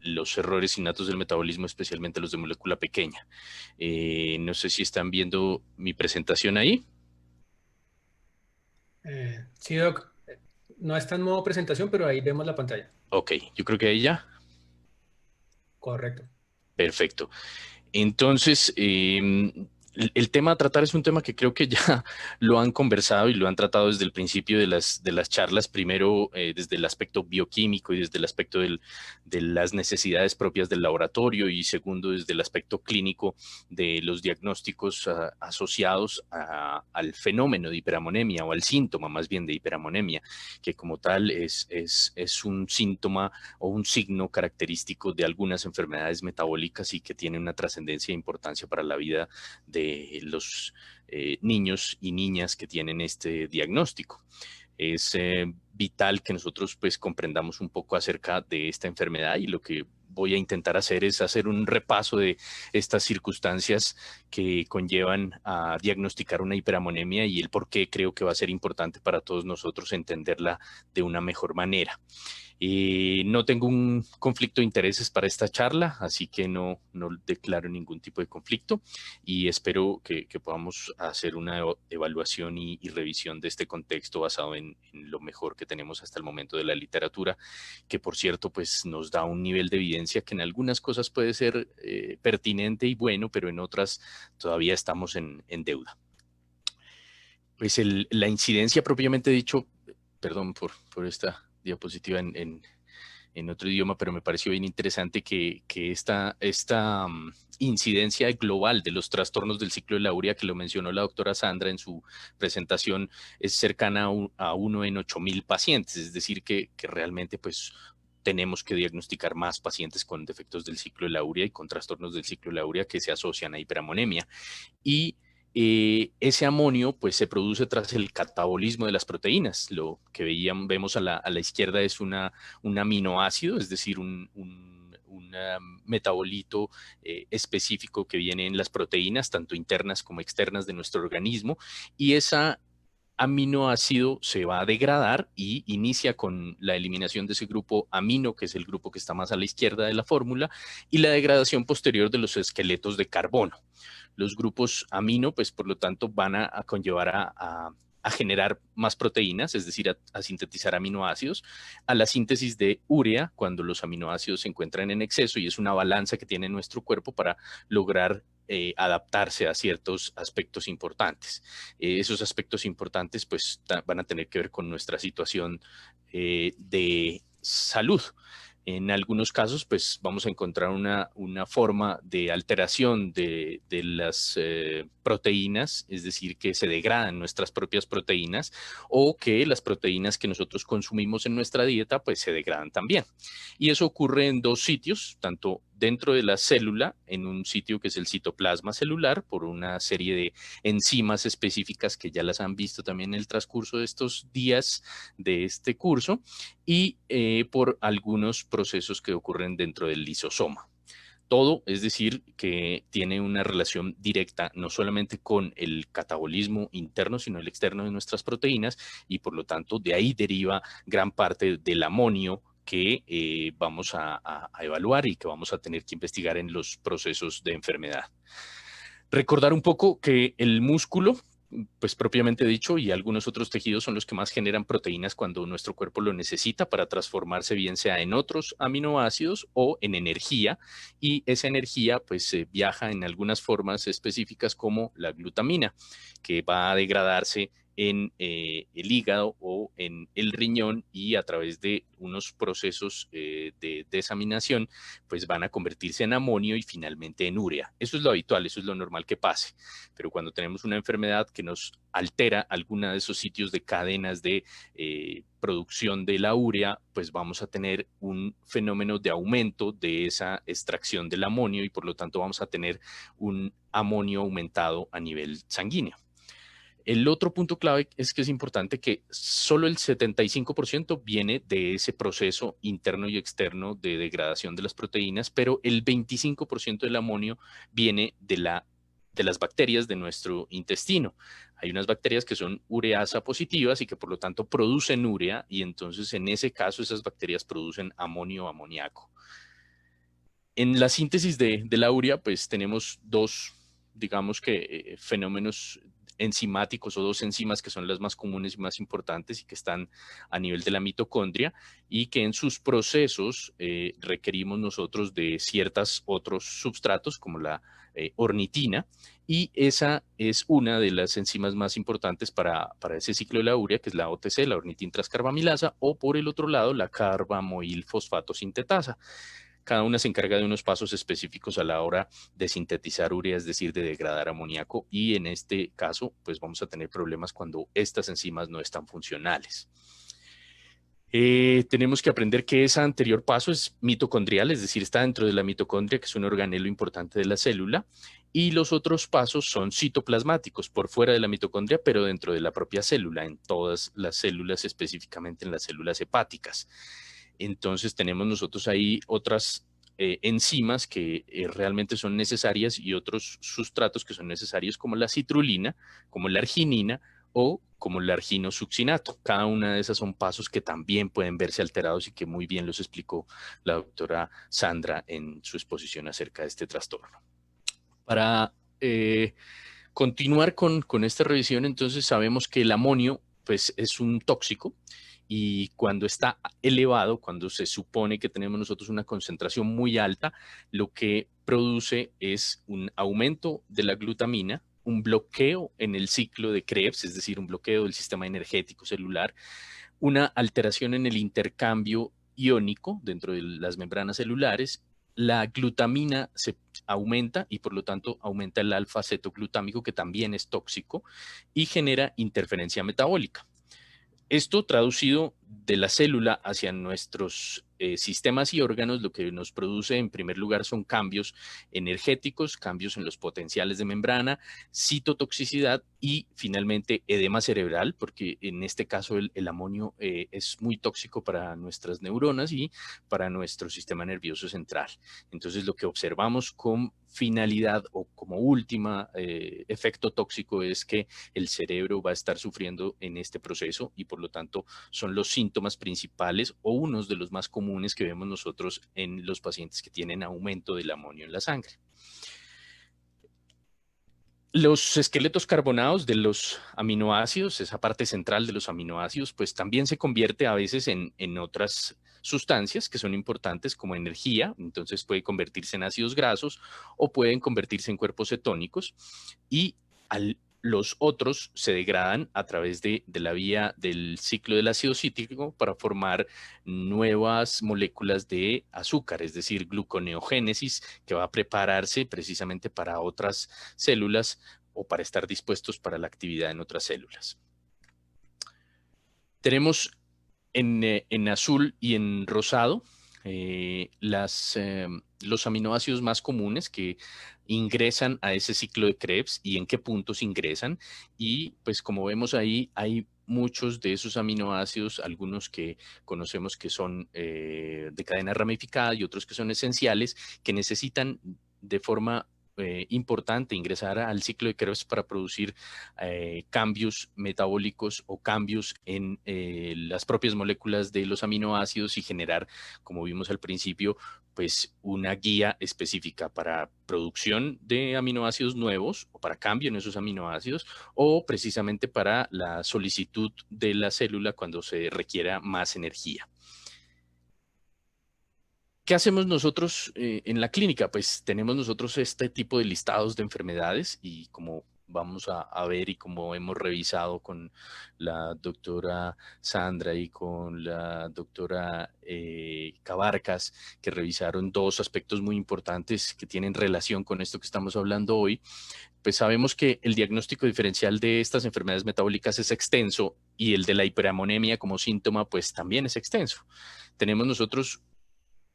los errores innatos del metabolismo, especialmente los de molécula pequeña. No sé si están viendo mi presentación ahí. Sí, Doc. No está en modo presentación, pero ahí vemos la pantalla. Ok, yo creo que ahí ya. Correcto. Perfecto. Entonces, el tema a tratar es un tema que creo que ya lo han conversado y lo han tratado desde el principio de las charlas, primero desde el aspecto bioquímico y desde el aspecto de las necesidades propias del laboratorio y segundo desde el aspecto clínico de los diagnósticos asociados al fenómeno de hiperamonemia o al síntoma más bien de hiperamonemia, que como tal es un síntoma o un signo característico de algunas enfermedades metabólicas y que tiene una trascendencia e importancia para la vida de los niños y niñas que tienen este diagnóstico. Es vital que nosotros pues comprendamos un poco acerca de esta enfermedad y lo que voy a intentar hacer es hacer un repaso de estas circunstancias que conllevan a diagnosticar una hiperamonemia y el por qué creo que va a ser importante para todos nosotros entenderla de una mejor manera. No tengo un conflicto de intereses para esta charla, así que no declaro ningún tipo de conflicto y espero que podamos hacer una evaluación y revisión de este contexto basado en lo mejor que tenemos hasta el momento de la literatura, que por cierto pues nos da un nivel de evidencia que en algunas cosas puede ser pertinente y bueno, pero en otras todavía estamos en deuda. Pues la incidencia propiamente dicho, perdón por esta diapositiva en otro idioma, pero me pareció bien interesante que incidencia global de los trastornos del ciclo de la urea, que lo mencionó la doctora Sandra en su presentación, es cercana a 1 en 8.000 pacientes, es decir, que realmente pues tenemos que diagnosticar más pacientes con defectos del ciclo de la urea y con trastornos del ciclo de la urea que se asocian a hiperamonemia. Y ese amonio pues se produce tras el catabolismo de las proteínas. Lo que vemos a la izquierda es un aminoácido, es decir, un metabolito específico que viene en las proteínas, tanto internas como externas de nuestro organismo, y esa aminoácido se va a degradar y inicia con la eliminación de ese grupo amino, que es el grupo que está más a la izquierda de la fórmula, y la degradación posterior de los esqueletos de carbono. Los grupos amino, pues por lo tanto, van a conllevar a generar más proteínas, es decir, a sintetizar aminoácidos, a la síntesis de urea cuando los aminoácidos se encuentran en exceso y es una balanza que tiene nuestro cuerpo para lograr adaptarse a ciertos aspectos importantes. Esos aspectos importantes pues van a tener que ver con nuestra situación de salud. En algunos casos, pues vamos a encontrar una forma de alteración de las proteínas, es decir, que se degradan nuestras propias proteínas o que las proteínas que nosotros consumimos en nuestra dieta, pues se degradan también. Y eso ocurre en dos sitios, tanto dentro de la célula, en un sitio que es el citoplasma celular, por una serie de enzimas específicas que ya las han visto también en el transcurso de estos días de este curso, y por algunos procesos que ocurren dentro del lisosoma. Todo, es decir, que tiene una relación directa no solamente con el catabolismo interno, sino el externo de nuestras proteínas y por lo tanto de ahí deriva gran parte del amonio que vamos a evaluar y que vamos a tener que investigar en los procesos de enfermedad. Recordar un poco que el músculo, pues propiamente dicho, y algunos otros tejidos son los que más generan proteínas cuando nuestro cuerpo lo necesita para transformarse bien sea en otros aminoácidos o en energía, y esa energía pues viaja en algunas formas específicas como la glutamina, que va a degradarse en el hígado o en el riñón y a través de unos procesos de desaminación pues van a convertirse en amonio y finalmente en urea. Eso es lo habitual, eso es lo normal que pase. Pero cuando tenemos una enfermedad que nos altera alguna de esos sitios de cadenas de producción de la urea, pues vamos a tener un fenómeno de aumento de esa extracción del amonio y por lo tanto vamos a tener un amonio aumentado a nivel sanguíneo. El otro punto clave es que es importante que solo el 75% viene de ese proceso interno y externo de degradación de las proteínas, pero el 25% del amonio viene de las bacterias de nuestro intestino. Hay unas bacterias que son ureasa positivas y que por lo tanto producen urea y entonces en ese caso esas bacterias producen amonio o amoníaco. En la síntesis de la urea, pues tenemos dos, digamos que fenómenos enzimáticos o dos enzimas que son las más comunes y más importantes y que están a nivel de la mitocondria y que en sus procesos requerimos nosotros de ciertos otros substratos como la ornitina, y esa es una de las enzimas más importantes para ese ciclo de la urea, que es la OTC, la ornitintrascarbamilasa, o por el otro lado la carbamoil fosfato sintetasa. Cada una se encarga de unos pasos específicos a la hora de sintetizar urea, es decir, de degradar amoníaco, y en este caso, pues vamos a tener problemas cuando estas enzimas no están funcionales. Tenemos que aprender que ese anterior paso es mitocondrial, es decir, está dentro de la mitocondria, que es un organelo importante de la célula, y los otros pasos son citoplasmáticos, por fuera de la mitocondria, pero dentro de la propia célula, en todas las células, específicamente en las células hepáticas. Entonces tenemos nosotros ahí otras enzimas que realmente son necesarias y otros sustratos que son necesarios como la citrulina, como la arginina o como el arginosuccinato. Cada una de esas son pasos que también pueden verse alterados y que muy bien los explicó la doctora Sandra en su exposición acerca de este trastorno. Para continuar con esta revisión, entonces sabemos que el amonio pues, es un tóxico, y cuando está elevado, cuando se supone que tenemos nosotros una concentración muy alta, lo que produce es un aumento de la glutamina, un bloqueo en el ciclo de Krebs, es decir, un bloqueo del sistema energético celular, una alteración en el intercambio iónico dentro de las membranas celulares. La glutamina se aumenta y por lo tanto aumenta el alfa-cetoglutámico, que también es tóxico y genera interferencia metabólica. Esto traducido de la célula hacia nuestros sistemas y órganos, lo que nos produce en primer lugar son cambios energéticos, cambios en los potenciales de membrana, citotoxicidad y finalmente edema cerebral, porque en este caso el amonio es muy tóxico para nuestras neuronas y para nuestro sistema nervioso central. Entonces lo que observamos con finalidad o como última efecto tóxico es que el cerebro va a estar sufriendo en este proceso, y por lo tanto son los síntomas principales o unos de los más comunes que vemos nosotros en los pacientes que tienen aumento del amonio en la sangre. Los esqueletos carbonados de los aminoácidos, esa parte central de los aminoácidos, pues también se convierte a veces en otras sustancias que son importantes como energía. Entonces puede convertirse en ácidos grasos o pueden convertirse en cuerpos cetónicos, y los otros se degradan a través de la vía del ciclo del ácido cítrico para formar nuevas moléculas de azúcar, es decir, gluconeogénesis, que va a prepararse precisamente para otras células o para estar dispuestos para la actividad en otras células. Tenemos en azul y en rosado los aminoácidos más comunes que ingresan a ese ciclo de Krebs y en qué puntos ingresan. Y pues como vemos ahí, hay muchos de esos aminoácidos, algunos que conocemos que son de cadena ramificada y otros que son esenciales, que necesitan de forma importante ingresar al ciclo de Krebs para producir cambios metabólicos o cambios en las propias moléculas de los aminoácidos y generar, como vimos al principio, pues una guía específica para producción de aminoácidos nuevos o para cambio en esos aminoácidos, o precisamente para la solicitud de la célula cuando se requiera más energía. ¿Qué hacemos nosotros en la clínica? Pues tenemos nosotros este tipo de listados de enfermedades, y como vamos a ver y como hemos revisado con la doctora Sandra y con la doctora Cabarcas, que revisaron dos aspectos muy importantes que tienen relación con esto que estamos hablando hoy, pues sabemos que el diagnóstico diferencial de estas enfermedades metabólicas es extenso, y el de la hiperamonemia como síntoma pues también es extenso. Tenemos nosotros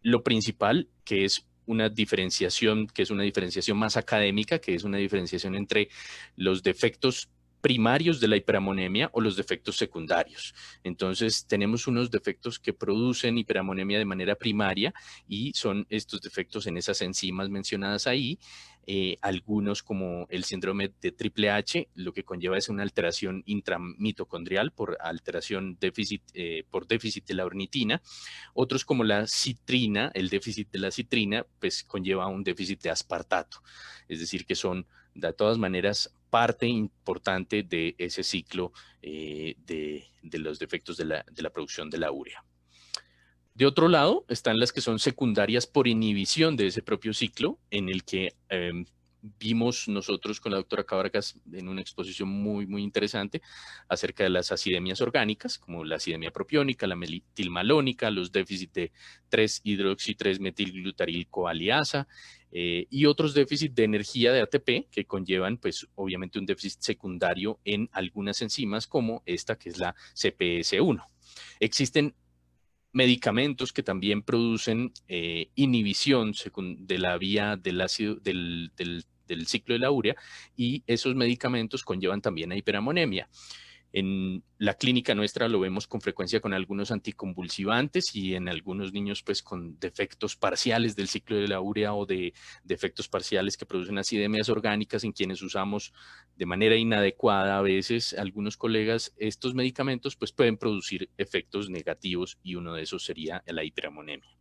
lo principal, que es una diferenciación, que es una diferenciación más académica, que es una diferenciación entre los defectos primarios de la hiperamonemia o los defectos secundarios. Entonces, tenemos unos defectos que producen hiperamonemia de manera primaria, y son estos defectos en esas enzimas mencionadas ahí. algunos como el síndrome de triple H, lo que conlleva es una alteración intramitocondrial por por déficit de la ornitina. Otros como la citrina, el déficit de la citrina, pues conlleva un déficit de aspartato, es decir, que son de todas maneras parte importante de ese ciclo de los defectos de la producción de la urea. De otro lado, están las que son secundarias por inhibición de ese propio ciclo, en el que vimos nosotros con la doctora Cabargas en una exposición muy interesante acerca de las acidemias orgánicas, como la acidemia propiónica, la metilmalónica, los déficits de 3-hidroxi-3-metilglutarilcoaliasa y otros déficits de energía de ATP que conllevan, pues, obviamente un déficit secundario en algunas enzimas como esta que es la CPS1. Existen medicamentos que también producen inhibición de la vía del ácido del ciclo de la urea, y esos medicamentos conllevan también a hiperamonemia. En la clínica nuestra lo vemos con frecuencia con algunos anticonvulsivantes y en algunos niños pues con defectos parciales del ciclo de la urea o de defectos parciales que producen acidemias orgánicas, en quienes usamos de manera inadecuada a veces algunos colegas estos medicamentos, pues pueden producir efectos negativos, y uno de esos sería la hiperamonemia.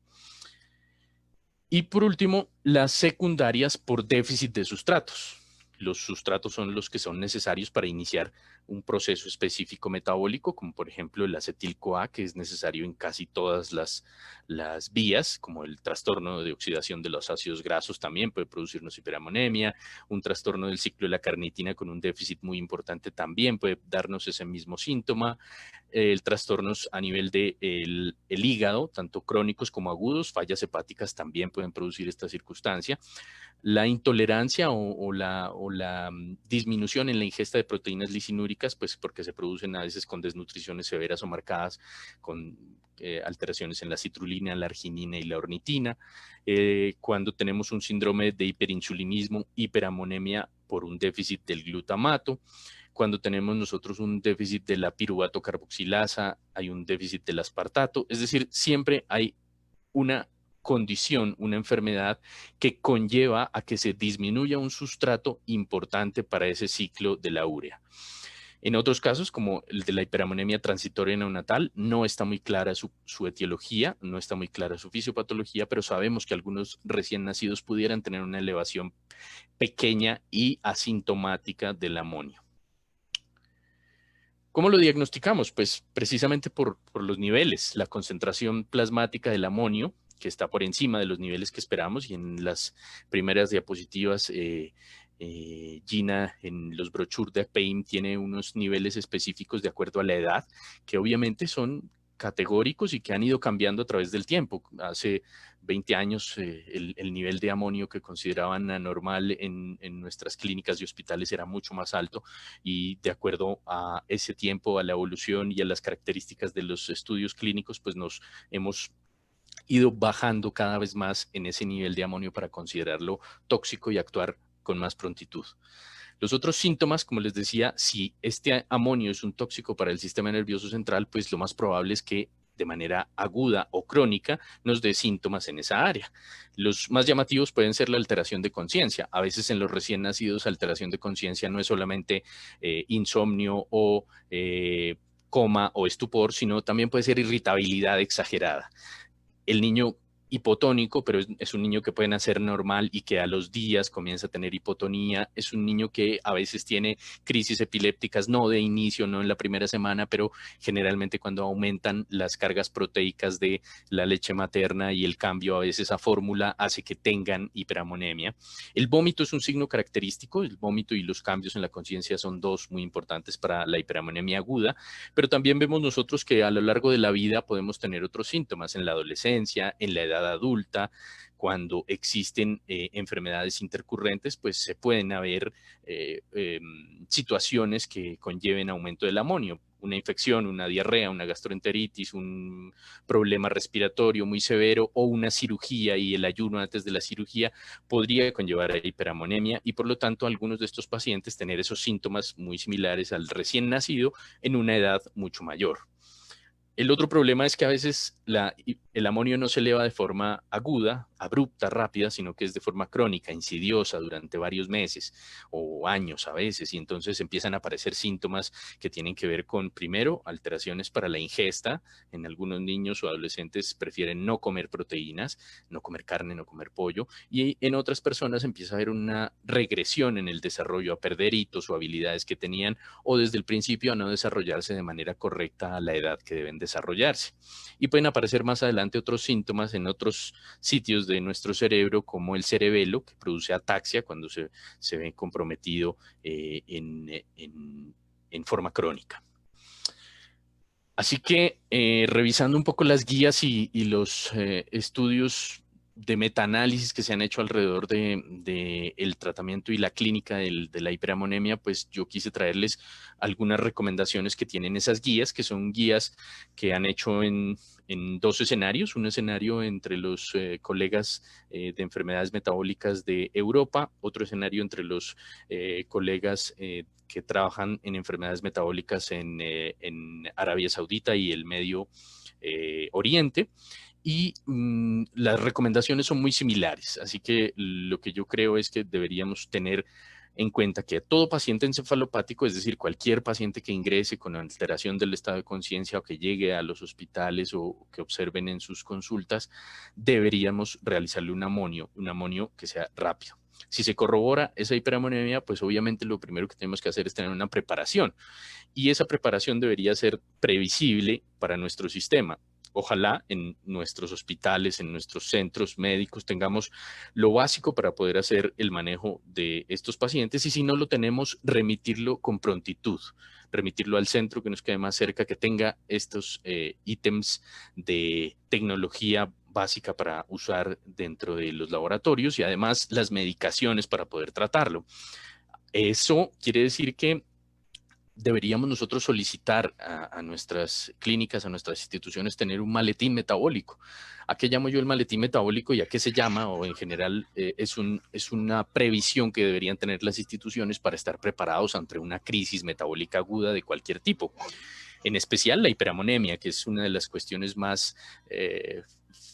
Y por último, las secundarias por déficit de sustratos. Los sustratos son los que son necesarios para iniciar un proceso específico metabólico, como por ejemplo el acetil-CoA, que es necesario en casi todas las vías, como el trastorno de oxidación de los ácidos grasos también puede producirnos hiperamonemia. Un trastorno del ciclo de la carnitina con un déficit muy importante también puede darnos ese mismo síntoma. Trastornos a nivel del el hígado, tanto crónicos como agudos, fallas hepáticas también pueden producir esta circunstancia. La intolerancia o la disminución en la ingesta de proteínas lisinúricas, pues porque se producen a veces con desnutriciones severas o marcadas, con alteraciones en la citrulina, la arginina y la ornitina. Cuando tenemos un síndrome de hiperinsulinismo, hiperamonemia por un déficit del glutamato. Cuando tenemos nosotros un déficit de la piruvato carboxilasa, hay un déficit del aspartato. Es decir, siempre hay una condición, una enfermedad que conlleva a que se disminuya un sustrato importante para ese ciclo de la urea. En otros casos, como el de la hiperamonemia transitoria neonatal, no está muy clara su etiología, no está muy clara su fisiopatología, pero sabemos que algunos recién nacidos pudieran tener una elevación pequeña y asintomática del amonio. ¿Cómo lo diagnosticamos? Pues precisamente por los niveles, la concentración plasmática del amonio, que está por encima de los niveles que esperamos, y en las primeras diapositivas, Gina en los brochures de PAIM tiene unos niveles específicos de acuerdo a la edad, que obviamente son categóricos y que han ido cambiando a través del tiempo. Hace 20 años el nivel de amonio que consideraban anormal en nuestras clínicas y hospitales era mucho más alto, y de acuerdo a ese tiempo, a la evolución y a las características de los estudios clínicos, pues nos hemos ido bajando cada vez más en ese nivel de amonio para considerarlo tóxico y actuar con más prontitud. Los otros síntomas, como les decía, si este amonio es un tóxico para el sistema nervioso central, pues lo más probable es que de manera aguda o crónica nos dé síntomas en esa área. Los más llamativos pueden ser la alteración de conciencia. A veces en los recién nacidos, alteración de conciencia no es solamente insomnio o coma o estupor, sino también puede ser irritabilidad exagerada. El niño hipotónico, pero es un niño que puede nacer normal y que a los días comienza a tener hipotonía. Es un niño que a veces tiene crisis epilépticas, no de inicio, no en la primera semana, pero generalmente cuando aumentan las cargas proteicas de la leche materna y el cambio a veces a fórmula hace que tengan hiperamonemia. El vómito es un signo característico. El vómito y los cambios en la conciencia son dos muy importantes para la hiperamonemia aguda, pero también vemos nosotros que a lo largo de la vida podemos tener otros síntomas en la adolescencia, en la edad adulta. Cuando existen enfermedades intercurrentes, pues se pueden haber situaciones que conlleven aumento del amonio. Una infección, una diarrea, una gastroenteritis, un problema respiratorio muy severo o una cirugía y el ayuno antes de la cirugía podría conllevar a hiperamonemia, y por lo tanto algunos de estos pacientes tener esos síntomas muy similares al recién nacido en una edad mucho mayor. El otro problema es que a veces el amonio no se eleva de forma aguda, abrupta, rápida, sino que es de forma crónica, insidiosa durante varios meses o años a veces, y entonces empiezan a aparecer síntomas que tienen que ver con, primero, alteraciones para la ingesta. En algunos niños o adolescentes prefieren no comer proteínas, no comer carne, no comer pollo, y en otras personas empieza a haber una regresión en el desarrollo, a perder hitos o habilidades que tenían, o desde el principio a no desarrollarse de manera correcta a la edad que deben desarrollarse. Y pueden aparecer más adelante otros síntomas en otros sitios de nuestro cerebro, como el cerebelo, que produce ataxia cuando se ve comprometido en forma crónica. Así que revisando un poco las guías y los estudios de metaanálisis que se han hecho alrededor de el tratamiento y la clínica de la hiperamonemia, pues yo quise traerles algunas recomendaciones que tienen esas guías, que son guías que han hecho en dos escenarios, un escenario entre los colegas de enfermedades metabólicas de Europa, otro escenario entre los colegas que trabajan en enfermedades metabólicas en Arabia Saudita y el Medio Oriente. Y las recomendaciones son muy similares, así que lo que yo creo es que deberíamos tener en cuenta que a todo paciente encefalopático, es decir, cualquier paciente que ingrese con alteración del estado de conciencia o que llegue a los hospitales o que observen en sus consultas, deberíamos realizarle un amonio que sea rápido. Si se corrobora esa hiperamonemia, pues obviamente lo primero que tenemos que hacer es tener una preparación, y esa preparación debería ser previsible para nuestro sistema. Ojalá en nuestros hospitales, en nuestros centros médicos tengamos lo básico para poder hacer el manejo de estos pacientes, y si no lo tenemos, remitirlo con prontitud, remitirlo al centro que nos quede más cerca, que tenga estos ítems de tecnología básica para usar dentro de los laboratorios y además las medicaciones para poder tratarlo. Eso quiere decir que deberíamos nosotros solicitar a nuestras clínicas, a nuestras instituciones, tener un maletín metabólico. ¿A qué llamo yo el maletín metabólico y a qué se llama? O en general es una previsión que deberían tener las instituciones para estar preparados ante una crisis metabólica aguda de cualquier tipo. En especial la hiperamonemia, que es una de las cuestiones más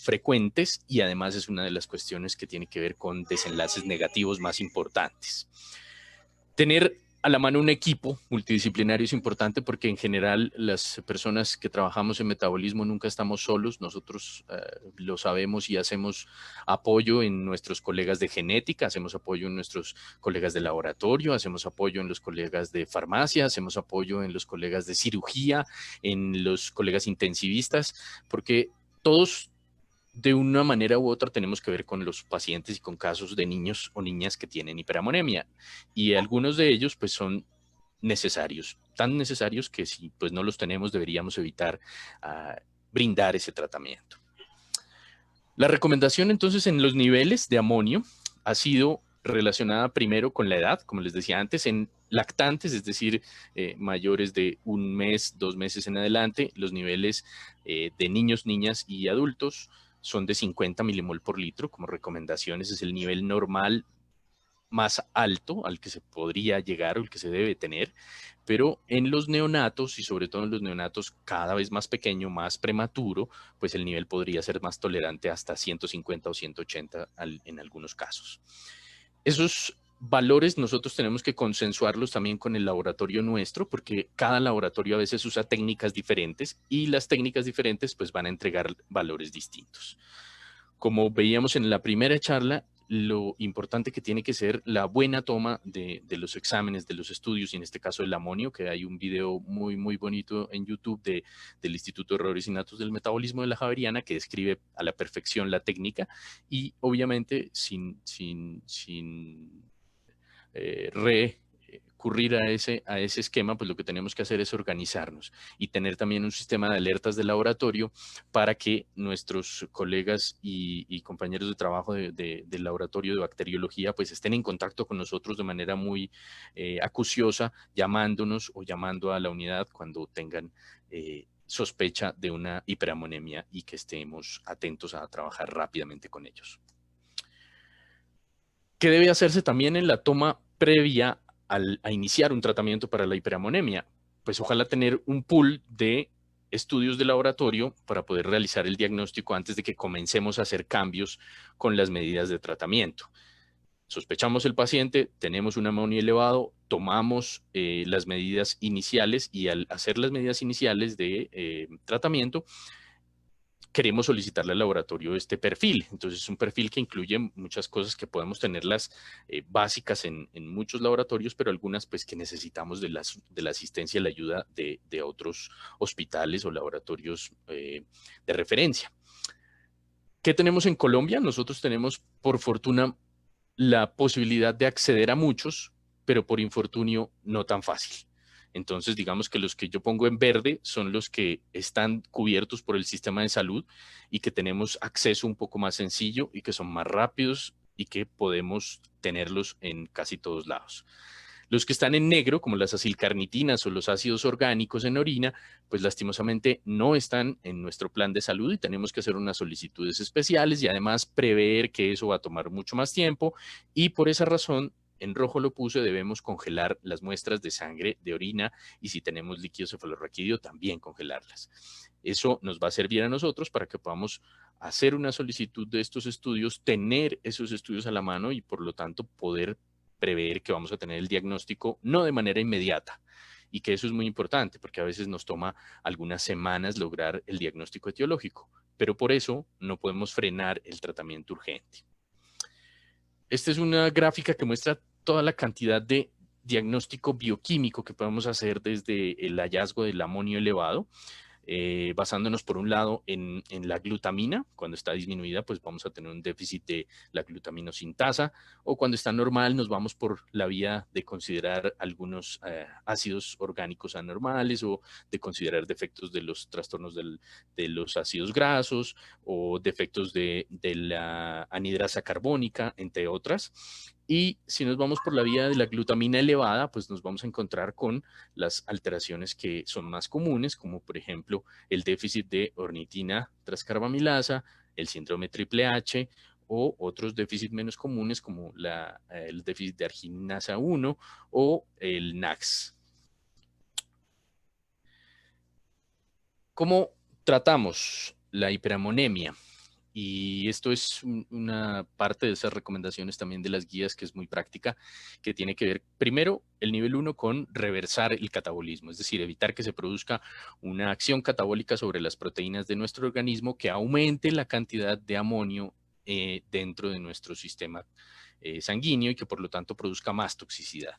frecuentes y además es una de las cuestiones que tiene que ver con desenlaces negativos más importantes. Tener a la mano un equipo multidisciplinario es importante, porque en general las personas que trabajamos en metabolismo nunca estamos solos. Nosotros lo sabemos y hacemos apoyo en nuestros colegas de genética, hacemos apoyo en nuestros colegas de laboratorio, hacemos apoyo en los colegas de farmacia, hacemos apoyo en los colegas de cirugía, en los colegas intensivistas, porque todos de una manera u otra tenemos que ver con los pacientes y con casos de niños o niñas que tienen hiperamonemia, y algunos de ellos pues son necesarios, tan necesarios que si pues no los tenemos deberíamos evitar brindar ese tratamiento. La recomendación entonces en los niveles de amonio ha sido relacionada primero con la edad, como les decía antes, en lactantes, es decir, mayores de 1 mes, 2 meses en adelante. Los niveles de niños, niñas y adultos son de 50 milimol por litro como recomendaciones. Es el nivel normal más alto al que se podría llegar o el que se debe tener, pero en los neonatos, y sobre todo en los neonatos cada vez más pequeño, más prematuro, pues el nivel podría ser más tolerante, hasta 150 o 180 en algunos casos. Esos valores nosotros tenemos que consensuarlos también con el laboratorio nuestro, porque cada laboratorio a veces usa técnicas diferentes y las técnicas diferentes pues van a entregar valores distintos. Como veíamos en la primera charla, lo importante que tiene que ser la buena toma de los exámenes, de los estudios, y en este caso el amonio, que hay un video muy, muy bonito en YouTube del Instituto de Errores Innatos del Metabolismo de la Javeriana, que describe a la perfección la técnica, y obviamente sin recurrir a ese esquema, pues lo que tenemos que hacer es organizarnos y tener también un sistema de alertas de laboratorio para que nuestros colegas y compañeros de trabajo del laboratorio de bacteriología pues estén en contacto con nosotros de manera muy acuciosa, llamándonos o llamando a la unidad cuando tengan sospecha de una hiperamonemia, y que estemos atentos a trabajar rápidamente con ellos. ¿Qué debe hacerse también en la toma previa a iniciar un tratamiento para la hiperamonemia? Pues ojalá tener un pool de estudios de laboratorio para poder realizar el diagnóstico antes de que comencemos a hacer cambios con las medidas de tratamiento. Sospechamos el paciente, tenemos un amonio elevado, tomamos las medidas iniciales y al hacer las medidas iniciales de tratamiento, queremos solicitarle al laboratorio este perfil. Entonces es un perfil que incluye muchas cosas que podemos tenerlas básicas en muchos laboratorios, pero algunas pues que necesitamos de la asistencia y la ayuda de otros hospitales o laboratorios de referencia. ¿Qué tenemos en Colombia? Nosotros tenemos, por fortuna, la posibilidad de acceder a muchos, pero por infortunio no tan fácil. Entonces, digamos que los que yo pongo en verde son los que están cubiertos por el sistema de salud y que tenemos acceso un poco más sencillo y que son más rápidos y que podemos tenerlos en casi todos lados. Los que están en negro, como las acilcarnitinas o los ácidos orgánicos en orina, pues lastimosamente no están en nuestro plan de salud y tenemos que hacer unas solicitudes especiales y además prever que eso va a tomar mucho más tiempo y por esa razón en rojo lo puse, debemos congelar las muestras de sangre, de orina y si tenemos líquido cefalorraquídeo también congelarlas. Eso nos va a servir a nosotros para que podamos hacer una solicitud de estos estudios, tener esos estudios a la mano y por lo tanto poder prever que vamos a tener el diagnóstico no de manera inmediata y que eso es muy importante porque a veces nos toma algunas semanas lograr el diagnóstico etiológico, pero por eso no podemos frenar el tratamiento urgente. Esta es una gráfica que muestra toda la cantidad de diagnóstico bioquímico que podemos hacer desde el hallazgo del amonio elevado. Basándonos por un lado en la glutamina, cuando está disminuida pues vamos a tener un déficit de la glutaminosintasa o cuando está normal nos vamos por la vía de considerar algunos ácidos orgánicos anormales o de considerar defectos de los trastornos de los ácidos grasos o defectos de la anhidrasa carbónica, entre otras. Y si nos vamos por la vía de la glutamina elevada, pues nos vamos a encontrar con las alteraciones que son más comunes, como por ejemplo el déficit de ornitina transcarbamilasa, el síndrome triple H o otros déficits menos comunes como el déficit de arginasa 1 o el NAX. ¿Cómo tratamos la hiperamonemia? Y esto es una parte de esas recomendaciones también de las guías que es muy práctica, que tiene que ver primero el nivel 1 con reversar el catabolismo, es decir, evitar que se produzca una acción catabólica sobre las proteínas de nuestro organismo que aumente la cantidad de amonio dentro de nuestro sistema sanguíneo y que por lo tanto produzca más toxicidad.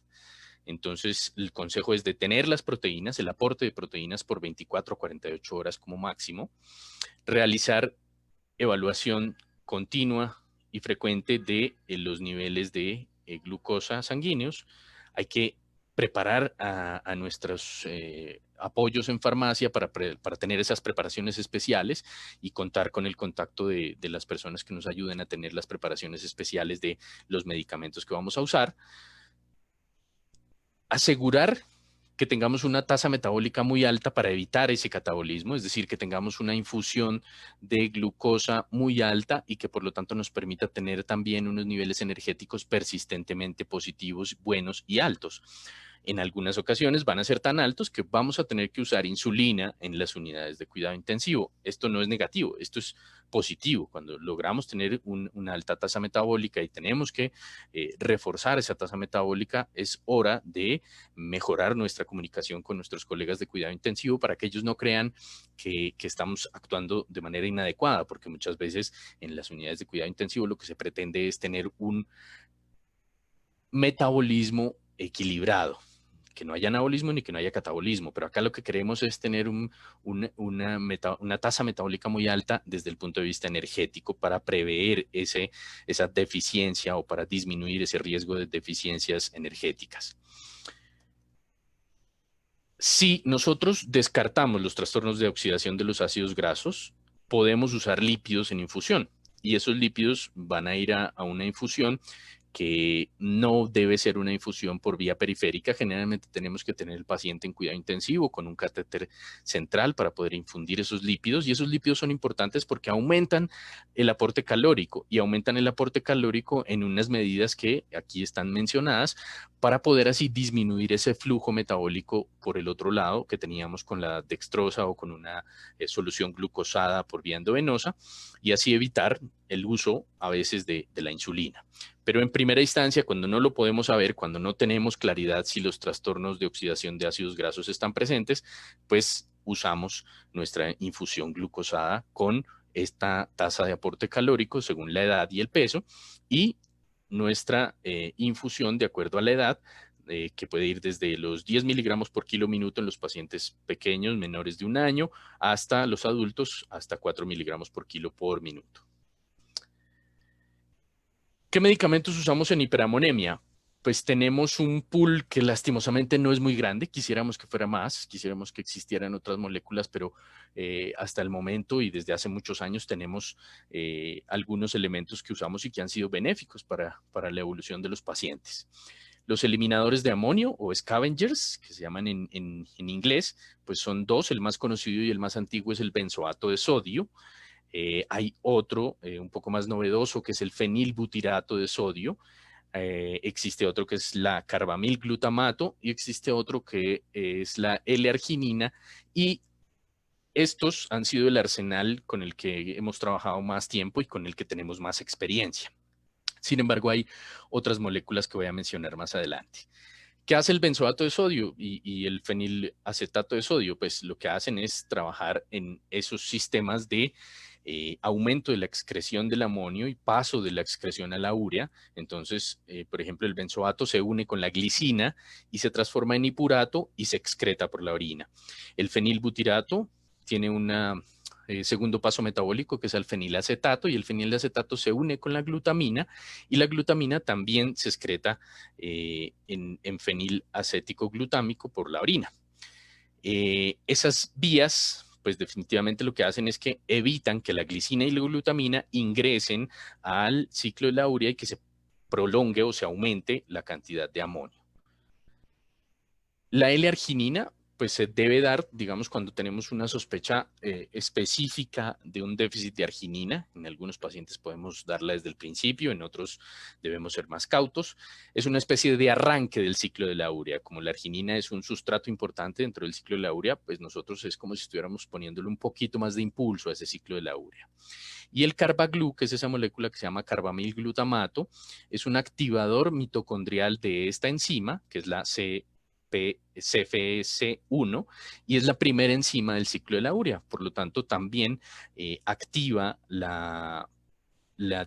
Entonces, el consejo es detener las proteínas, el aporte de proteínas por 24 a 48 horas como máximo, realizar evaluación continua y frecuente de los niveles de glucosa sanguíneos. Hay que preparar a nuestros apoyos en farmacia para tener esas preparaciones especiales y contar con el contacto de las personas que nos ayuden a tener las preparaciones especiales de los medicamentos que vamos a usar. Asegurar que tengamos una tasa metabólica muy alta para evitar ese catabolismo, es decir, que tengamos una infusión de glucosa muy alta y que por lo tanto nos permita tener también unos niveles energéticos persistentemente positivos, buenos y altos. En algunas ocasiones van a ser tan altos que vamos a tener que usar insulina en las unidades de cuidado intensivo. Esto no es negativo, esto es positivo. Cuando logramos tener una alta tasa metabólica y tenemos que reforzar esa tasa metabólica, es hora de mejorar nuestra comunicación con nuestros colegas de cuidado intensivo para que ellos no crean que estamos actuando de manera inadecuada, porque muchas veces en las unidades de cuidado intensivo lo que se pretende es tener un metabolismo equilibrado, que no haya anabolismo ni que no haya catabolismo, pero acá lo que queremos es tener una tasa metabólica muy alta desde el punto de vista energético para prever esa deficiencia o para disminuir ese riesgo de deficiencias energéticas. Si nosotros descartamos los trastornos de oxidación de los ácidos grasos, podemos usar lípidos en infusión y esos lípidos van a ir a una infusión que no debe ser una infusión por vía periférica. Generalmente tenemos que tener el paciente en cuidado intensivo con un catéter central para poder infundir esos lípidos, y esos lípidos son importantes porque aumentan el aporte calórico, y aumentan el aporte calórico en unas medidas que aquí están mencionadas, para poder así disminuir ese flujo metabólico por el otro lado que teníamos con la dextrosa o con una solución glucosada por vía endovenosa, y así evitar el uso a veces de la insulina. Pero en primera instancia, cuando no lo podemos saber, cuando no tenemos claridad si los trastornos de oxidación de ácidos grasos están presentes, pues usamos nuestra infusión glucosada con esta tasa de aporte calórico según la edad y el peso, y nuestra infusión de acuerdo a la edad, que puede ir desde los 10 miligramos por kilo minuto en los pacientes pequeños, menores de un año, hasta los adultos, hasta 4 miligramos por kilo por minuto. ¿Qué medicamentos usamos en hiperamonemia? Pues tenemos un pool que lastimosamente no es muy grande. Quisiéramos que fuera más, quisiéramos que existieran otras moléculas, pero hasta el momento y desde hace muchos años tenemos algunos elementos que usamos y que han sido benéficos para la evolución de los pacientes. Los eliminadores de amonio o scavengers, que se llaman en inglés, pues son dos. El más conocido y el más antiguo es el benzoato de sodio. Hay otro un poco más novedoso que es el fenilbutirato de sodio. Existe otro que es la carbamilglutamato, y existe otro que es la L-arginina, y estos han sido el arsenal con el que hemos trabajado más tiempo y con el que tenemos más experiencia. Sin embargo, hay otras moléculas que voy a mencionar más adelante. ¿Qué hace el benzoato de sodio y el fenilacetato de sodio? Pues lo que hacen es trabajar en esos sistemas de aumento de la excreción del amonio y paso de la excreción a la urea. Entonces, por ejemplo, el benzoato se une con la glicina y se transforma en ipurato y se excreta por la orina. El fenilbutirato tiene un segundo paso metabólico que es el fenilacetato, y el fenilacetato se une con la glutamina, y la glutamina también se excreta en fenilacético glutámico por la orina. Esas vías, pues definitivamente lo que hacen es que evitan que la glicina y la glutamina ingresen al ciclo de la urea y que se prolongue o se aumente la cantidad de amonio. La L-arginina pues se debe dar, digamos, cuando tenemos una sospecha específica de un déficit de arginina. En algunos pacientes podemos darla desde el principio, en otros debemos ser más cautos. Es una especie de arranque del ciclo de la urea. Como la arginina es un sustrato importante dentro del ciclo de la urea, pues nosotros es como si estuviéramos poniéndole un poquito más de impulso a ese ciclo de la urea. Y el carbaglu, que es esa molécula que se llama carbamilglutamato, es un activador mitocondrial de esta enzima, que es la CFS1, y es la primera enzima del ciclo de la urea. Por lo tanto, también activa la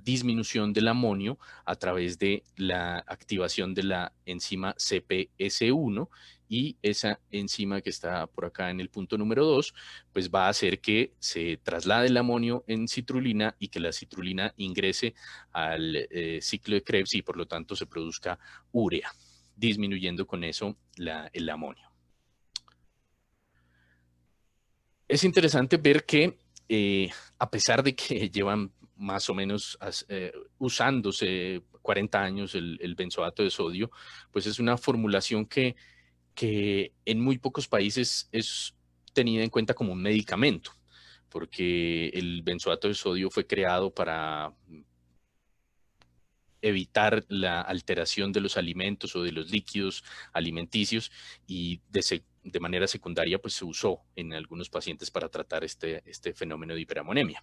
disminución del amonio a través de la activación de la enzima CPS1, y esa enzima que está por acá en el punto número 2, pues va a hacer que se traslade el amonio en citrulina y que la citrulina ingrese al ciclo de Krebs y por lo tanto se produzca urea, disminuyendo con eso el amonio. Es interesante ver que a pesar de que llevan más o menos usándose 40 años el benzoato de sodio, pues es una formulación que en muy pocos países es tenida en cuenta como un medicamento, porque el benzoato de sodio fue creado para evitar la alteración de los alimentos o de los líquidos alimenticios, y de manera secundaria pues se usó en algunos pacientes para tratar este fenómeno de hiperamonemia.